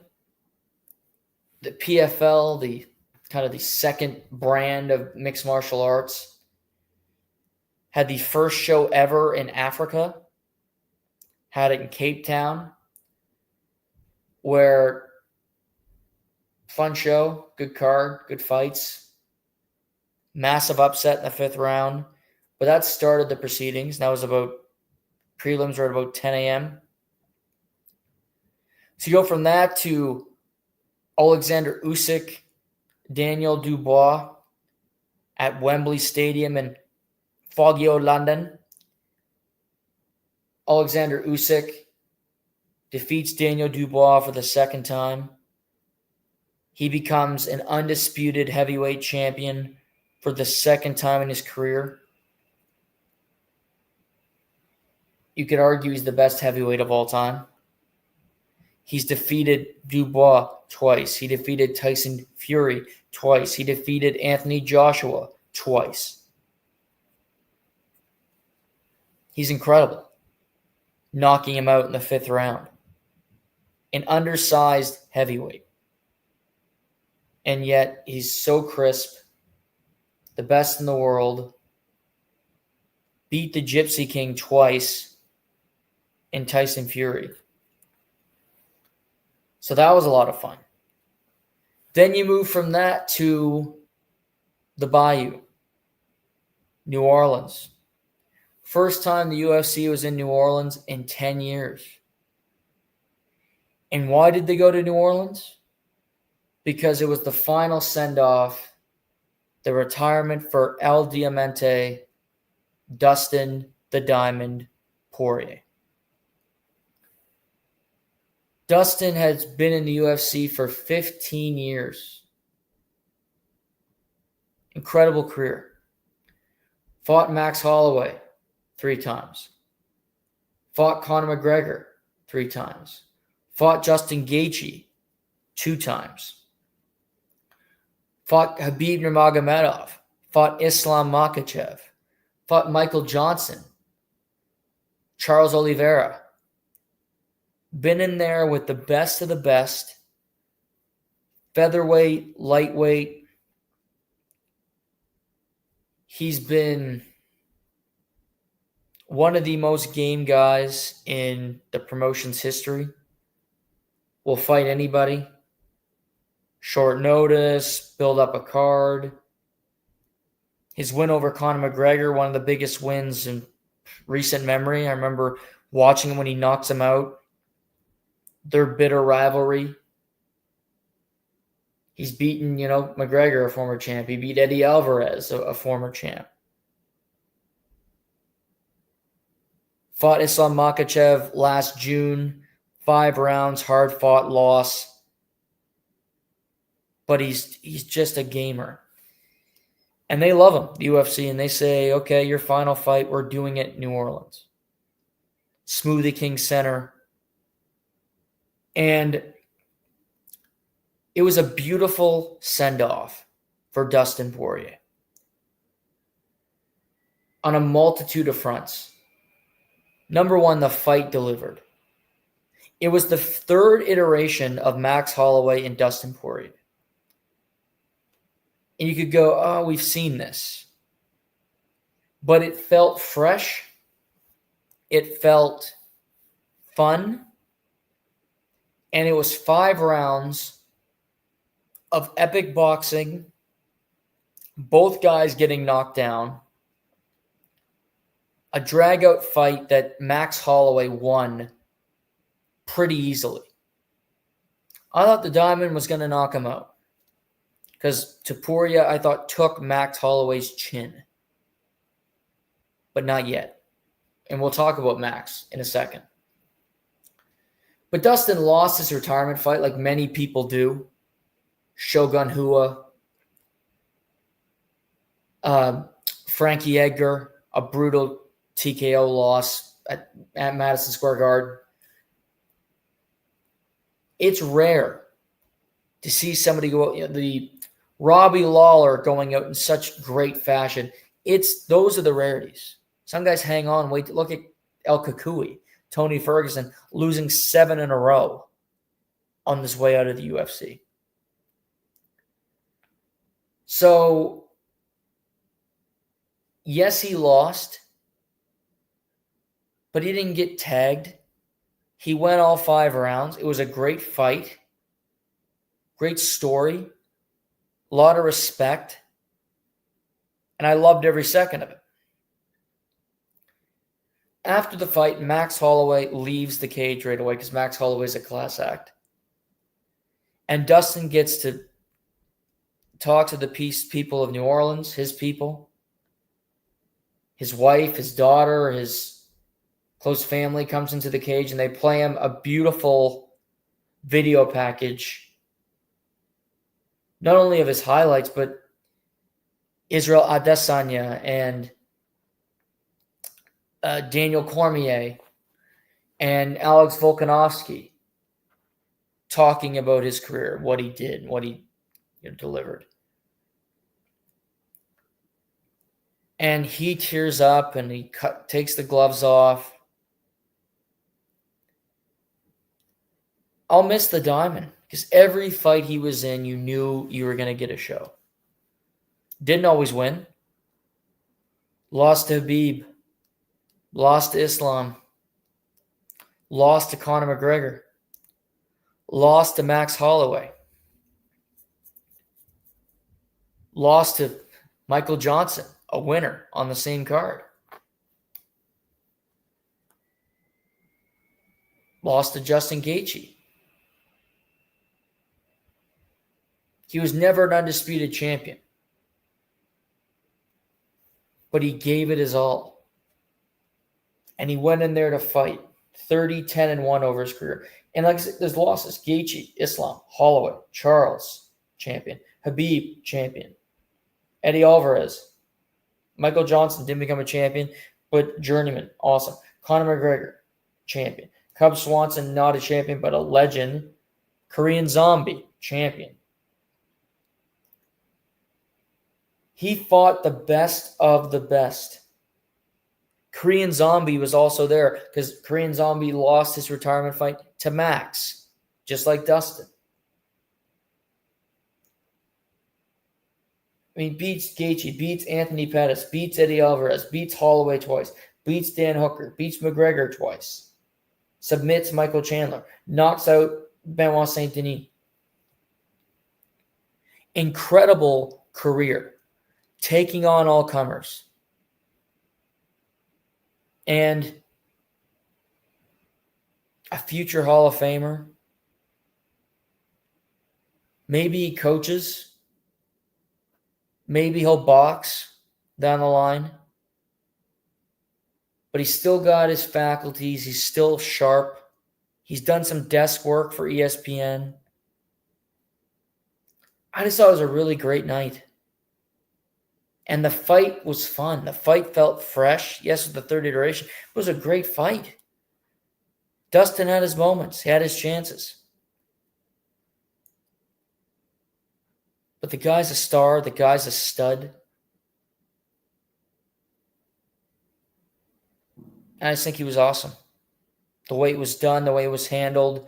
the PFL, the second brand of mixed martial arts, had the first show ever in Africa. Had it in Cape Town, where fun show, good card, good fights, massive upset in the 5th round. But that started the proceedings. That was prelims were at about 10 a.m. So you go from that to Alexander Usyk, Daniel Dubois at Wembley Stadium in Fogio London. Alexander Usyk defeats Daniel Dubois for the second time. He becomes an undisputed heavyweight champion for the second time in his career. You could argue he's the best heavyweight of all time. He's defeated Dubois twice. He defeated Tyson Fury twice. He defeated Anthony Joshua twice. He's incredible, knocking him out in the 5th round. An undersized heavyweight. And yet he's so crisp, the best in the world, beat the Gypsy King twice in Tyson Fury. So that was a lot of fun. Then you move from that to the Bayou, New Orleans. First time the UFC was in New Orleans in 10 years. And why did they go to New Orleans? Because it was the final send-off, the retirement for El Diamante, Dustin the Diamond Poirier. Dustin has been in the UFC for 15 years. Incredible career. Fought Max Holloway 3 times. Fought Conor McGregor 3 times. Fought Justin Gaethje 2 times. Fought Khabib Nurmagomedov. Fought Islam Makhachev. Fought Michael Johnson. Charles Oliveira. Been in there with the best of the best. Featherweight, lightweight. He's been one of the most game guys in the promotion's history. Will fight anybody. Short notice, build up a card. His win over Conor McGregor, one of the biggest wins in recent memory. I remember watching him when he knocks him out. Their bitter rivalry. He's beaten, McGregor, a former champ. He beat Eddie Alvarez, a former champ. Fought Islam Makhachev last June. 5 rounds, hard-fought loss. But he's just a gamer. And they love him, the UFC, and they say, okay, your final fight, we're doing it in New Orleans. Smoothie King Center. And it was a beautiful send-off for Dustin Poirier on a multitude of fronts. Number one, the fight delivered. It was the 3rd iteration of Max Holloway and Dustin Poirier. And you could go, oh, we've seen this. But it felt fresh. It felt fun. And it was 5 rounds of epic boxing. Both guys getting knocked down. A drag-out fight that Max Holloway won pretty easily. I thought the Diamond was going to knock him out. Because Poirier, I thought, took Max Holloway's chin. But not yet. And we'll talk about Max in a second. But Dustin lost his retirement fight like many people do. Shogun Rua. Frankie Edgar, a brutal TKO loss at Madison Square Garden. It's rare to see somebody go out, the Robbie Lawler going out in such great fashion. Those are the rarities. Some guys hang on, wait. Look at El Kakui, Tony Ferguson, losing 7 in a row on this way out of the UFC. So, yes, he lost, but he didn't get tagged. He went all 5 rounds. It was a great fight, great story, a lot of respect, and I loved every second of it. After the fight, Max Holloway leaves the cage right away because Max Holloway is a class act. And Dustin gets to talk to the people of New Orleans, his people. His wife, his daughter, his close family comes into the cage, and they play him a beautiful video package, not only of his highlights, but Israel Adesanya and Daniel Cormier and Alex Volkanovski talking about his career, what he did, what he delivered. And he tears up and he takes the gloves off. I'll miss the Diamond because every fight he was in, you knew you were going to get a show. Didn't always win. Lost to Khabib. Lost to Islam. Lost to Conor McGregor. Lost to Max Holloway. Lost to Michael Johnson, a winner on the same card. Lost to Justin Gaethje. He was never an undisputed champion. But he gave it his all. And he went in there to fight. 30-10-1 over his career. And like I said, there's losses. Gaethje, Islam, Holloway, Charles, champion. Khabib, champion. Eddie Alvarez. Michael Johnson didn't become a champion, but journeyman, awesome. Conor McGregor, champion. Cub Swanson, not a champion, but a legend. Korean Zombie, champion. He fought the best of the best. Korean Zombie was also there because Korean Zombie lost his retirement fight to Max, just like Dustin. I mean, beats Gaethje, beats Anthony Pettis, beats Eddie Alvarez, beats Holloway twice, beats Dan Hooker, beats McGregor twice, submits Michael Chandler, knocks out Benoit Saint Denis. Incredible career, taking on all comers. And a future Hall of Famer. Maybe he coaches. Maybe he'll box down the line. But he's still got his faculties. He's still sharp. He's done some desk work for ESPN. I just thought it was a really great night. And the fight was fun. The fight felt fresh. Yes, with the third iteration. It was a great fight. Dustin had his moments. He had his chances. But the guy's a star. The guy's a stud. And I just think he was awesome. The way it was done, the way it was handled.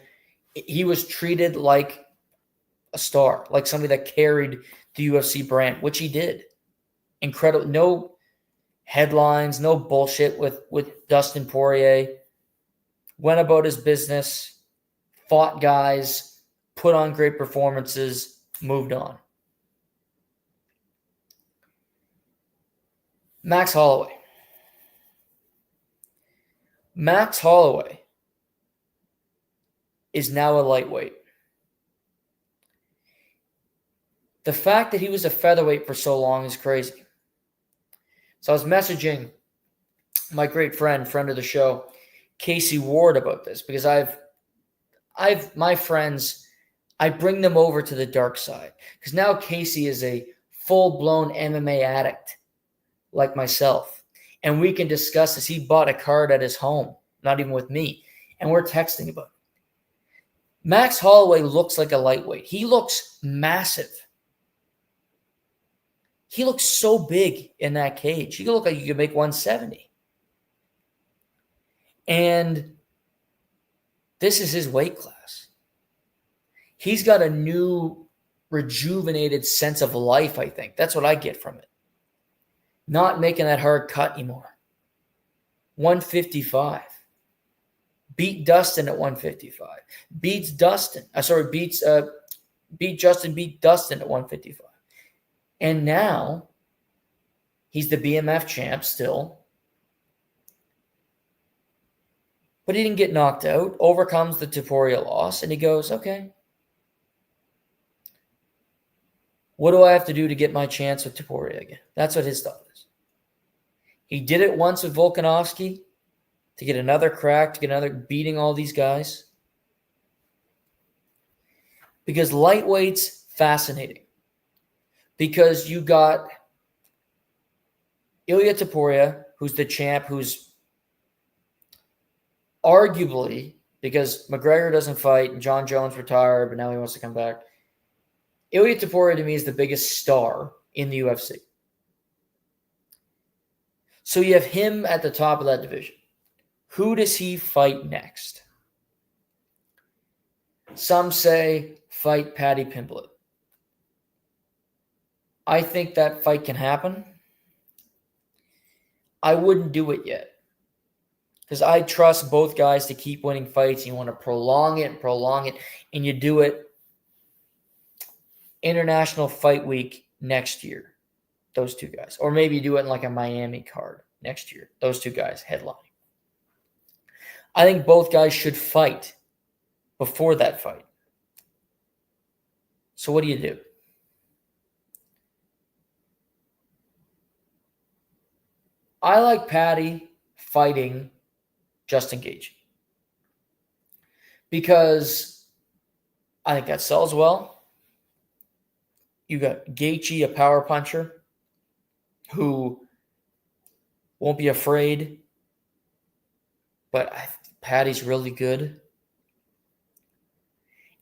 He was treated like a star, like somebody that carried the UFC brand, which he did. Incredible. No headlines, no bullshit with Dustin Poirier. Went about his business, fought guys, put on great performances, moved on. Max Holloway. Max Holloway is now a lightweight. The fact that he was a featherweight for so long is crazy. So I was messaging my great friend of the show, Casey Ward, about this because my friends, I bring them over to the dark side because now Casey is a full-blown MMA addict like myself, and we can discuss this. He bought a card at his home, not even with me, and we're texting about it. Max Holloway looks like a lightweight. He looks massive. He looks so big in that cage. He could look like you could make 170. And this is his weight class. He's got a new, rejuvenated sense of life, I think. That's what I get from it. Not making that hard cut anymore. 155. Beat Dustin at 155. Beat Justin, beat Dustin at 155. And now he's the BMF champ still. But he didn't get knocked out, overcomes the Poirier loss, and he goes, okay, what do I have to do to get my chance with Poirier again? That's what his thought is. He did it once with Volkanovski to get another crack, to get another beating all these guys. Because lightweight's fascinating. Because you got Ilya Topuria, who's the champ, who's arguably, because McGregor doesn't fight and John Jones retired, but now he wants to come back. Ilya Topuria to me is the biggest star in the UFC. So you have him at the top of that division. Who does he fight next? Some say fight Paddy Pimblett. I think that fight can happen. I wouldn't do it yet. Because I trust both guys to keep winning fights. You want to prolong it, and you do it International Fight Week next year. Those two guys. Or maybe do it in like a Miami card next year. Those two guys headlining. I think both guys should fight before that fight. So what do you do? I like Paddy fighting Justin Gaethje because I think that sells well. You got Gaethje, a power puncher who won't be afraid, but Paddy's really good.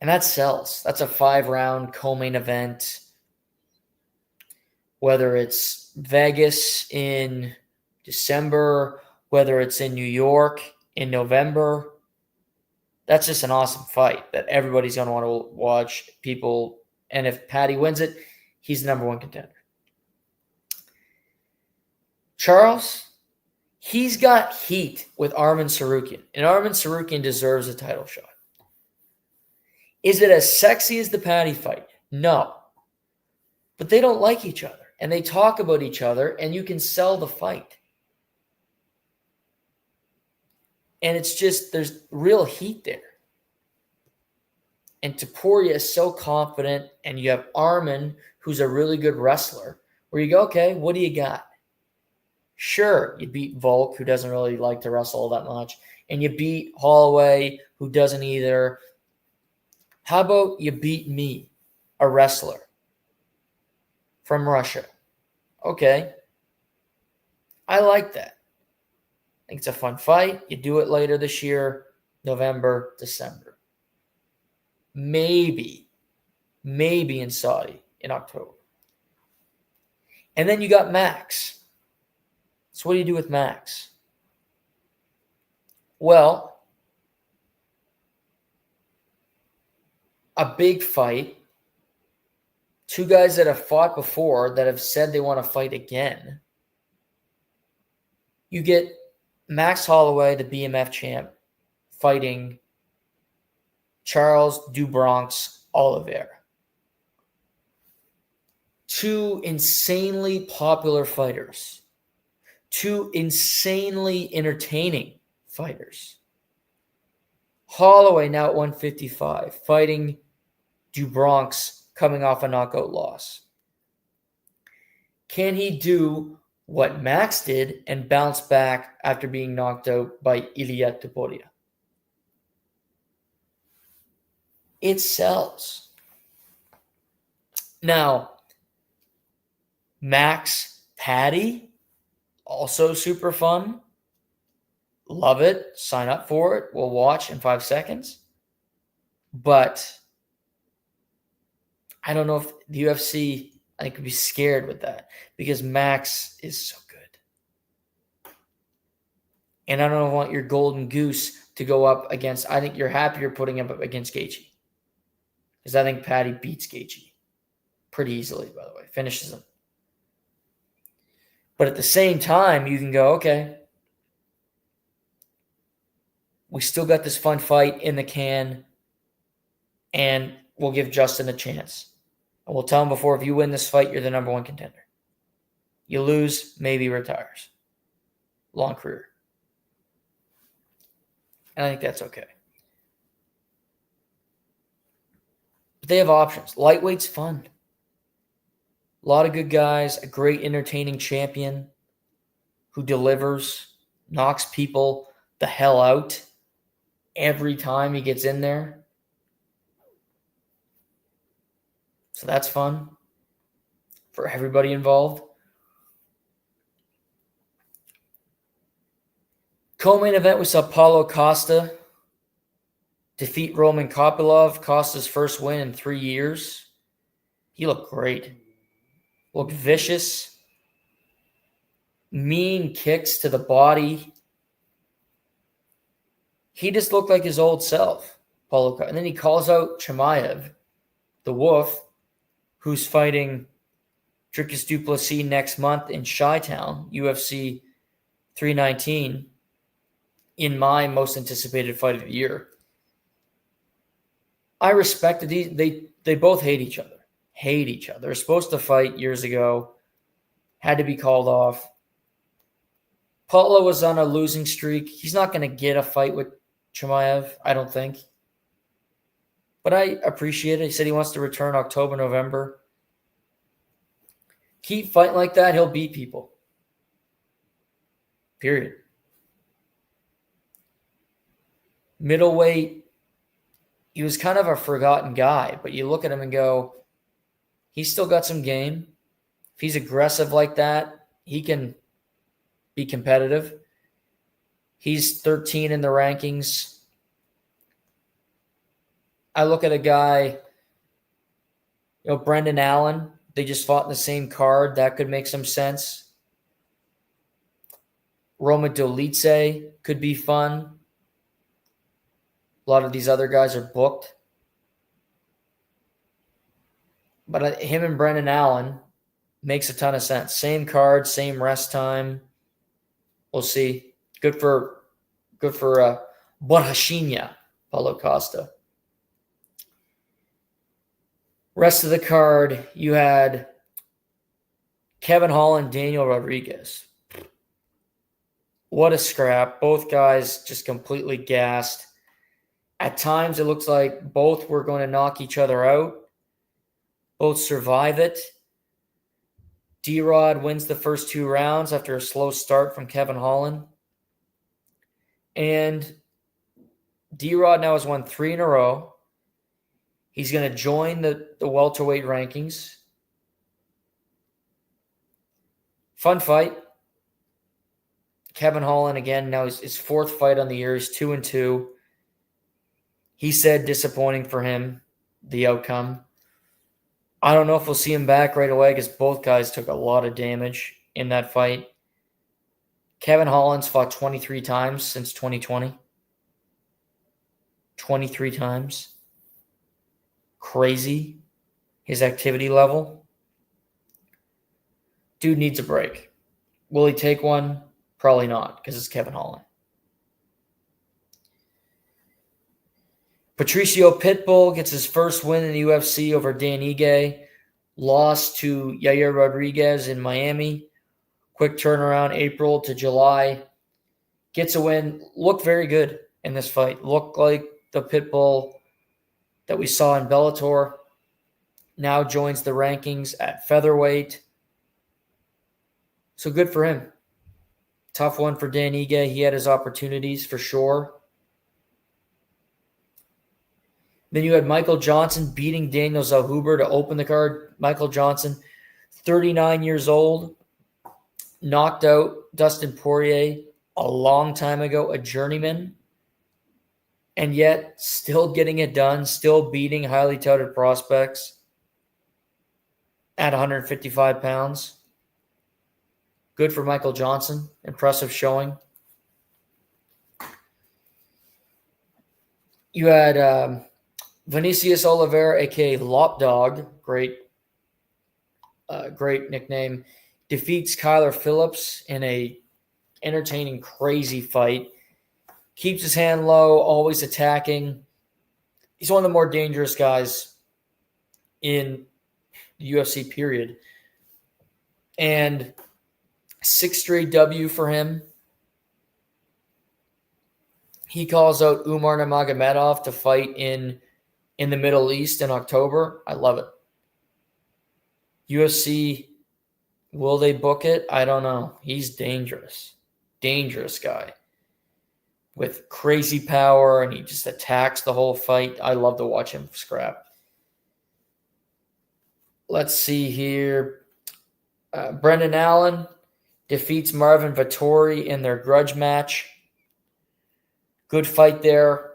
And that sells. That's a 5-round co-main event. Whether it's Vegas in December, whether it's in New York in November, that's just an awesome fight that everybody's going to want to watch. People, and if Paddy wins it, he's the number one contender. Charles, he's got heat with Arman Tsarukyan, and Arman Tsarukyan deserves a title shot. Is it as sexy as the Paddy fight? No. But they don't like each other, and they talk about each other, and you can sell the fight. And it's just, there's real heat there. And Topuria is so confident, and you have Arman, who's a really good wrestler, where you go, okay, what do you got? Sure, you beat Volk, who doesn't really like to wrestle all that much, and you beat Holloway, who doesn't either. How about you beat me, a wrestler from Russia? Okay. I like that. I think it's a fun fight. You do it later this year, November, December. Maybe in Saudi in October. And then you got Max. So what do you do with Max? Well, a big fight. Two guys that have fought before that have said they want to fight again. You get Max Holloway, the BMF champ, fighting Charles do Bronx Oliveira. Two insanely popular fighters. Two insanely entertaining fighters. Holloway now at 155, fighting do Bronx coming off a knockout loss. Can he do what Max did and bounce back after being knocked out by Ilya Topuria? It sells. Now, Max Paddy, also super fun. Love it. Sign up for it. We'll watch in 5 seconds. But I don't know if the UFC, I think, could be scared with that because Max is so good. And I don't want your golden goose to go up against, I think you're happier putting him up against Gaethje. Because I think Paddy beats Gaethje pretty easily, by the way. Finishes him. But at the same time, you can go, okay, we still got this fun fight in the can, and we'll give Justin a chance. And we'll tell him before, if you win this fight, you're the number one contender. You lose, maybe retires. Long career. And I think that's okay. But they have options. Lightweight's fun. A lot of good guys, a great entertaining champion who delivers, knocks people the hell out every time he gets in there. So that's fun for everybody involved. Co-main event, we saw Paulo Costa defeat Roman Kopylov. Costa's first win in 3 years. He looked great. Looked vicious. Mean kicks to the body. He just looked like his old self, Paulo Costa. And then he calls out Chimaev, the Wolf, who's fighting Dricus du Plessis next month in Chi-Town, UFC 319, in my most anticipated fight of the year. I respected these. They both hate each other. They're supposed to fight years ago. Had to be called off. Paulo was on a losing streak. He's not going to get a fight with Chimaev, I don't think. But I appreciate it. He said he wants to return October, November. Keep fighting like that, he'll beat people. Period. Middleweight, he was kind of a forgotten guy, but you look at him and go, he's still got some game. If he's aggressive like that, he can be competitive. He's 13 in the rankings. I look at a guy, Brendan Allen. They just fought in the same card. That could make some sense. Roma Dolice could be fun. A lot of these other guys are booked. But him and Brendan Allen makes a ton of sense. Same card, same rest time. We'll see. Good for Borrachinha, Paulo Costa. Rest of the card, you had Kevin Holland, Daniel Rodriguez. What a scrap. Both guys just completely gassed. At times, it looks like both were going to knock each other out. Both survive it. D-Rod wins the first 2 rounds after a slow start from Kevin Holland. And D-Rod now has won 3 in a row. He's going to join the welterweight rankings. Fun fight. Kevin Holland, again, now his 4th fight on the year. He's 2-2. He said disappointing for him, the outcome. I don't know if we'll see him back right away because both guys took a lot of damage in that fight. Kevin Holland's fought 23 times since 2020. 23 times. Crazy. His activity level. Dude needs a break. Will he take one? Probably not, because it's Kevin Holland. Patricio Pitbull gets his first win in the UFC over Dan Ige. Lost to Yair Rodriguez in Miami. Quick turnaround, April to July. Gets a win. Looked very good in this fight. Looked like the Pitbull that we saw in Bellator. Now joins the rankings at featherweight. So good for him. Tough one for Dan Ige. He had his opportunities for sure. Then you had Michael Johnson beating Daniel Zellhuber to open the card. Michael Johnson, 39 years old, knocked out Dustin Poirier a long time ago, a journeyman, and yet still getting it done, still beating highly touted prospects at 155 pounds. Good for Michael Johnson. Impressive showing. You had Vinicius Oliveira, a.k.a. Lopdog, great nickname, defeats Kyler Phillips in a entertaining, crazy fight. Keeps his hand low, always attacking. He's one of the more dangerous guys in the UFC, period. And 6th straight W for him. He calls out Umar Nurmagomedov to fight in the Middle East in October. I love it. UFC Will they book it? I don't know. He's dangerous. Dangerous guy. With crazy power, and he just attacks the whole fight. I love to watch him scrap. Let's see here. Brendan Allen defeats Marvin Vettori in their grudge match. Good fight there.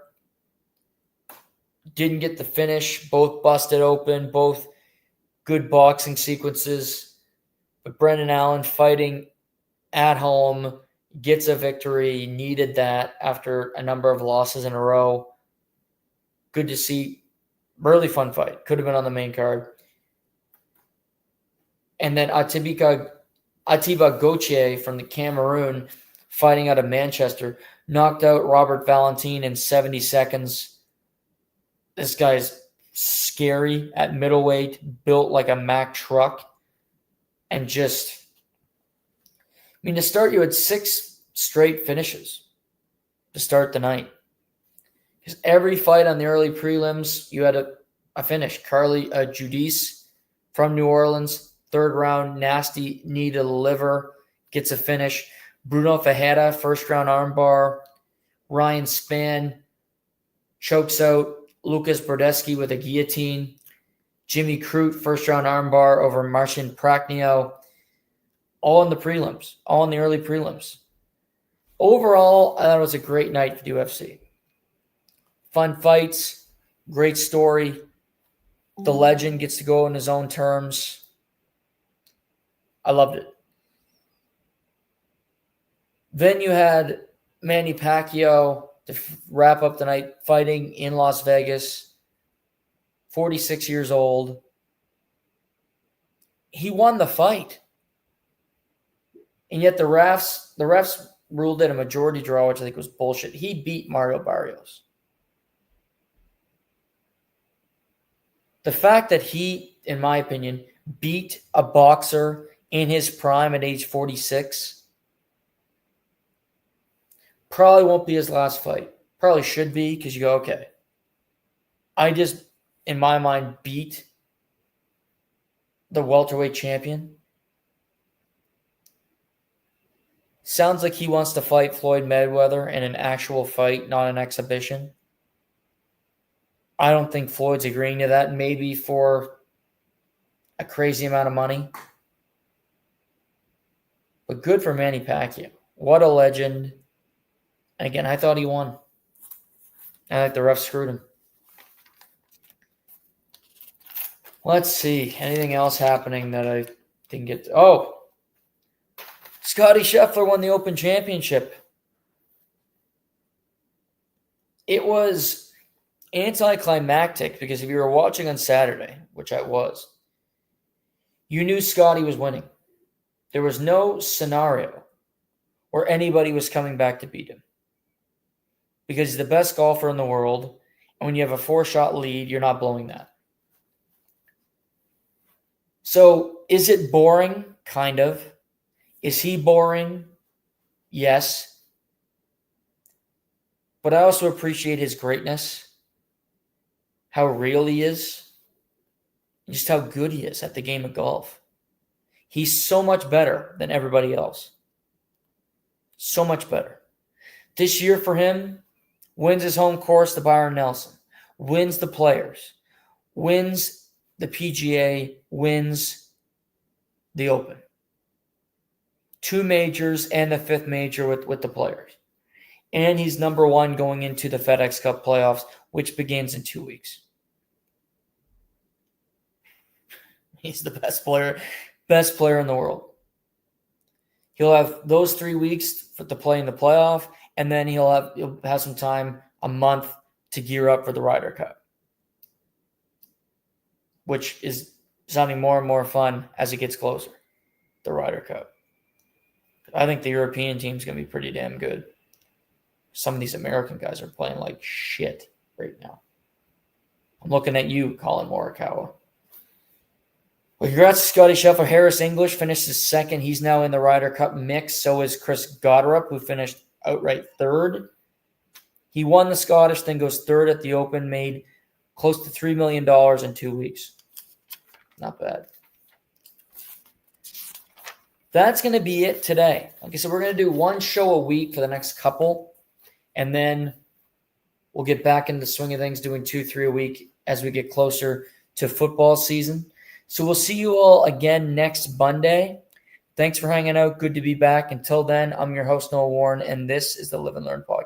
Didn't get the finish. Both busted open. Both good boxing sequences. But Brendan Allen fighting at home gets a victory. Needed that after a number of losses in a row. Good to see. Really fun fight. Could have been on the main card. And then Atiba Gauthier from the Cameroon, fighting out of Manchester, knocked out Robert Valentin in 70 seconds. This guy's scary at middleweight, built like a Mack truck. And just, to start, you had 6 straight finishes to start the night. Because every fight on the early prelims, you had a finish. Carly Giudice from New Orleans, 3rd round, nasty knee to the liver, gets a finish. Bruno Ferreira, 1st round armbar. Ryan Spann chokes out Lucas Brodesky with a guillotine. Jimmy Crute, 1st round armbar over Marcin Prachnio. All in the prelims, all in the early prelims. Overall, I thought it was a great night for the UFC. Fun fights, great story. The legend gets to go on his own terms. I loved it. Then you had Manny Pacquiao to wrap up the night fighting in Las Vegas. 46 years old. He won the fight. And yet the refs ruled it a majority draw, which I think was bullshit. He beat Mario Barrios. The fact that he, in my opinion, beat a boxer in his prime at age 46 probably won't be his last fight. Probably should be, because you go, okay, I just, in my mind, beat the welterweight champion. Sounds like he wants to fight Floyd Mayweather in an actual fight, not an exhibition. I don't think Floyd's agreeing to that, maybe for a crazy amount of money. But good for Manny Pacquiao. What a legend. And again, I thought he won. I think the refs screwed him. Let's see. Anything else happening that I didn't get to? Oh, Scotty Scheffler won the Open Championship. It was anticlimactic because if you were watching on Saturday, which I was, you knew Scotty was winning. There was no scenario where anybody was coming back to beat him. Because he's the best golfer in the world, and when you have a 4-shot lead, you're not blowing that. So, is it boring? Kind of. Is he boring? Yes. But I also appreciate his greatness, how real he is, and just how good he is at the game of golf. He's so much better than everybody else. So much better. This year for him, wins his home course, the Byron Nelson, wins the Players, wins the PGA, wins the Open. 2 majors and the 5th major with the Players. And he's number 1 going into the FedEx Cup playoffs, which begins in 2 weeks. He's the best player in the world. He'll have those 3 weeks to play in the playoff, and then he'll have some time, a month, to gear up for the Ryder Cup, which is sounding more and more fun as it gets closer, the Ryder Cup. I think the European team's going to be pretty damn good. Some of these American guys are playing like shit right now. I'm looking at you, Colin Morikawa. Well, congrats to Scotty Scheffler. Harris English finished his 2nd. He's now in the Ryder Cup mix. So is Chris Goddard, who finished outright 3rd. He won the Scottish, then goes 3rd at the Open, made close to $3 million in 2 weeks. Not bad. that's going to be it today. Like I said, we're going to do one show a week for the next couple, and then we'll get back into the swing of things, doing 2-3 a week as we get closer to football season. So we'll see you all again next Monday. Thanks for hanging out. Good to be back. Until then, I'm your host, Noah Warren, and this is the Live and Learn Podcast.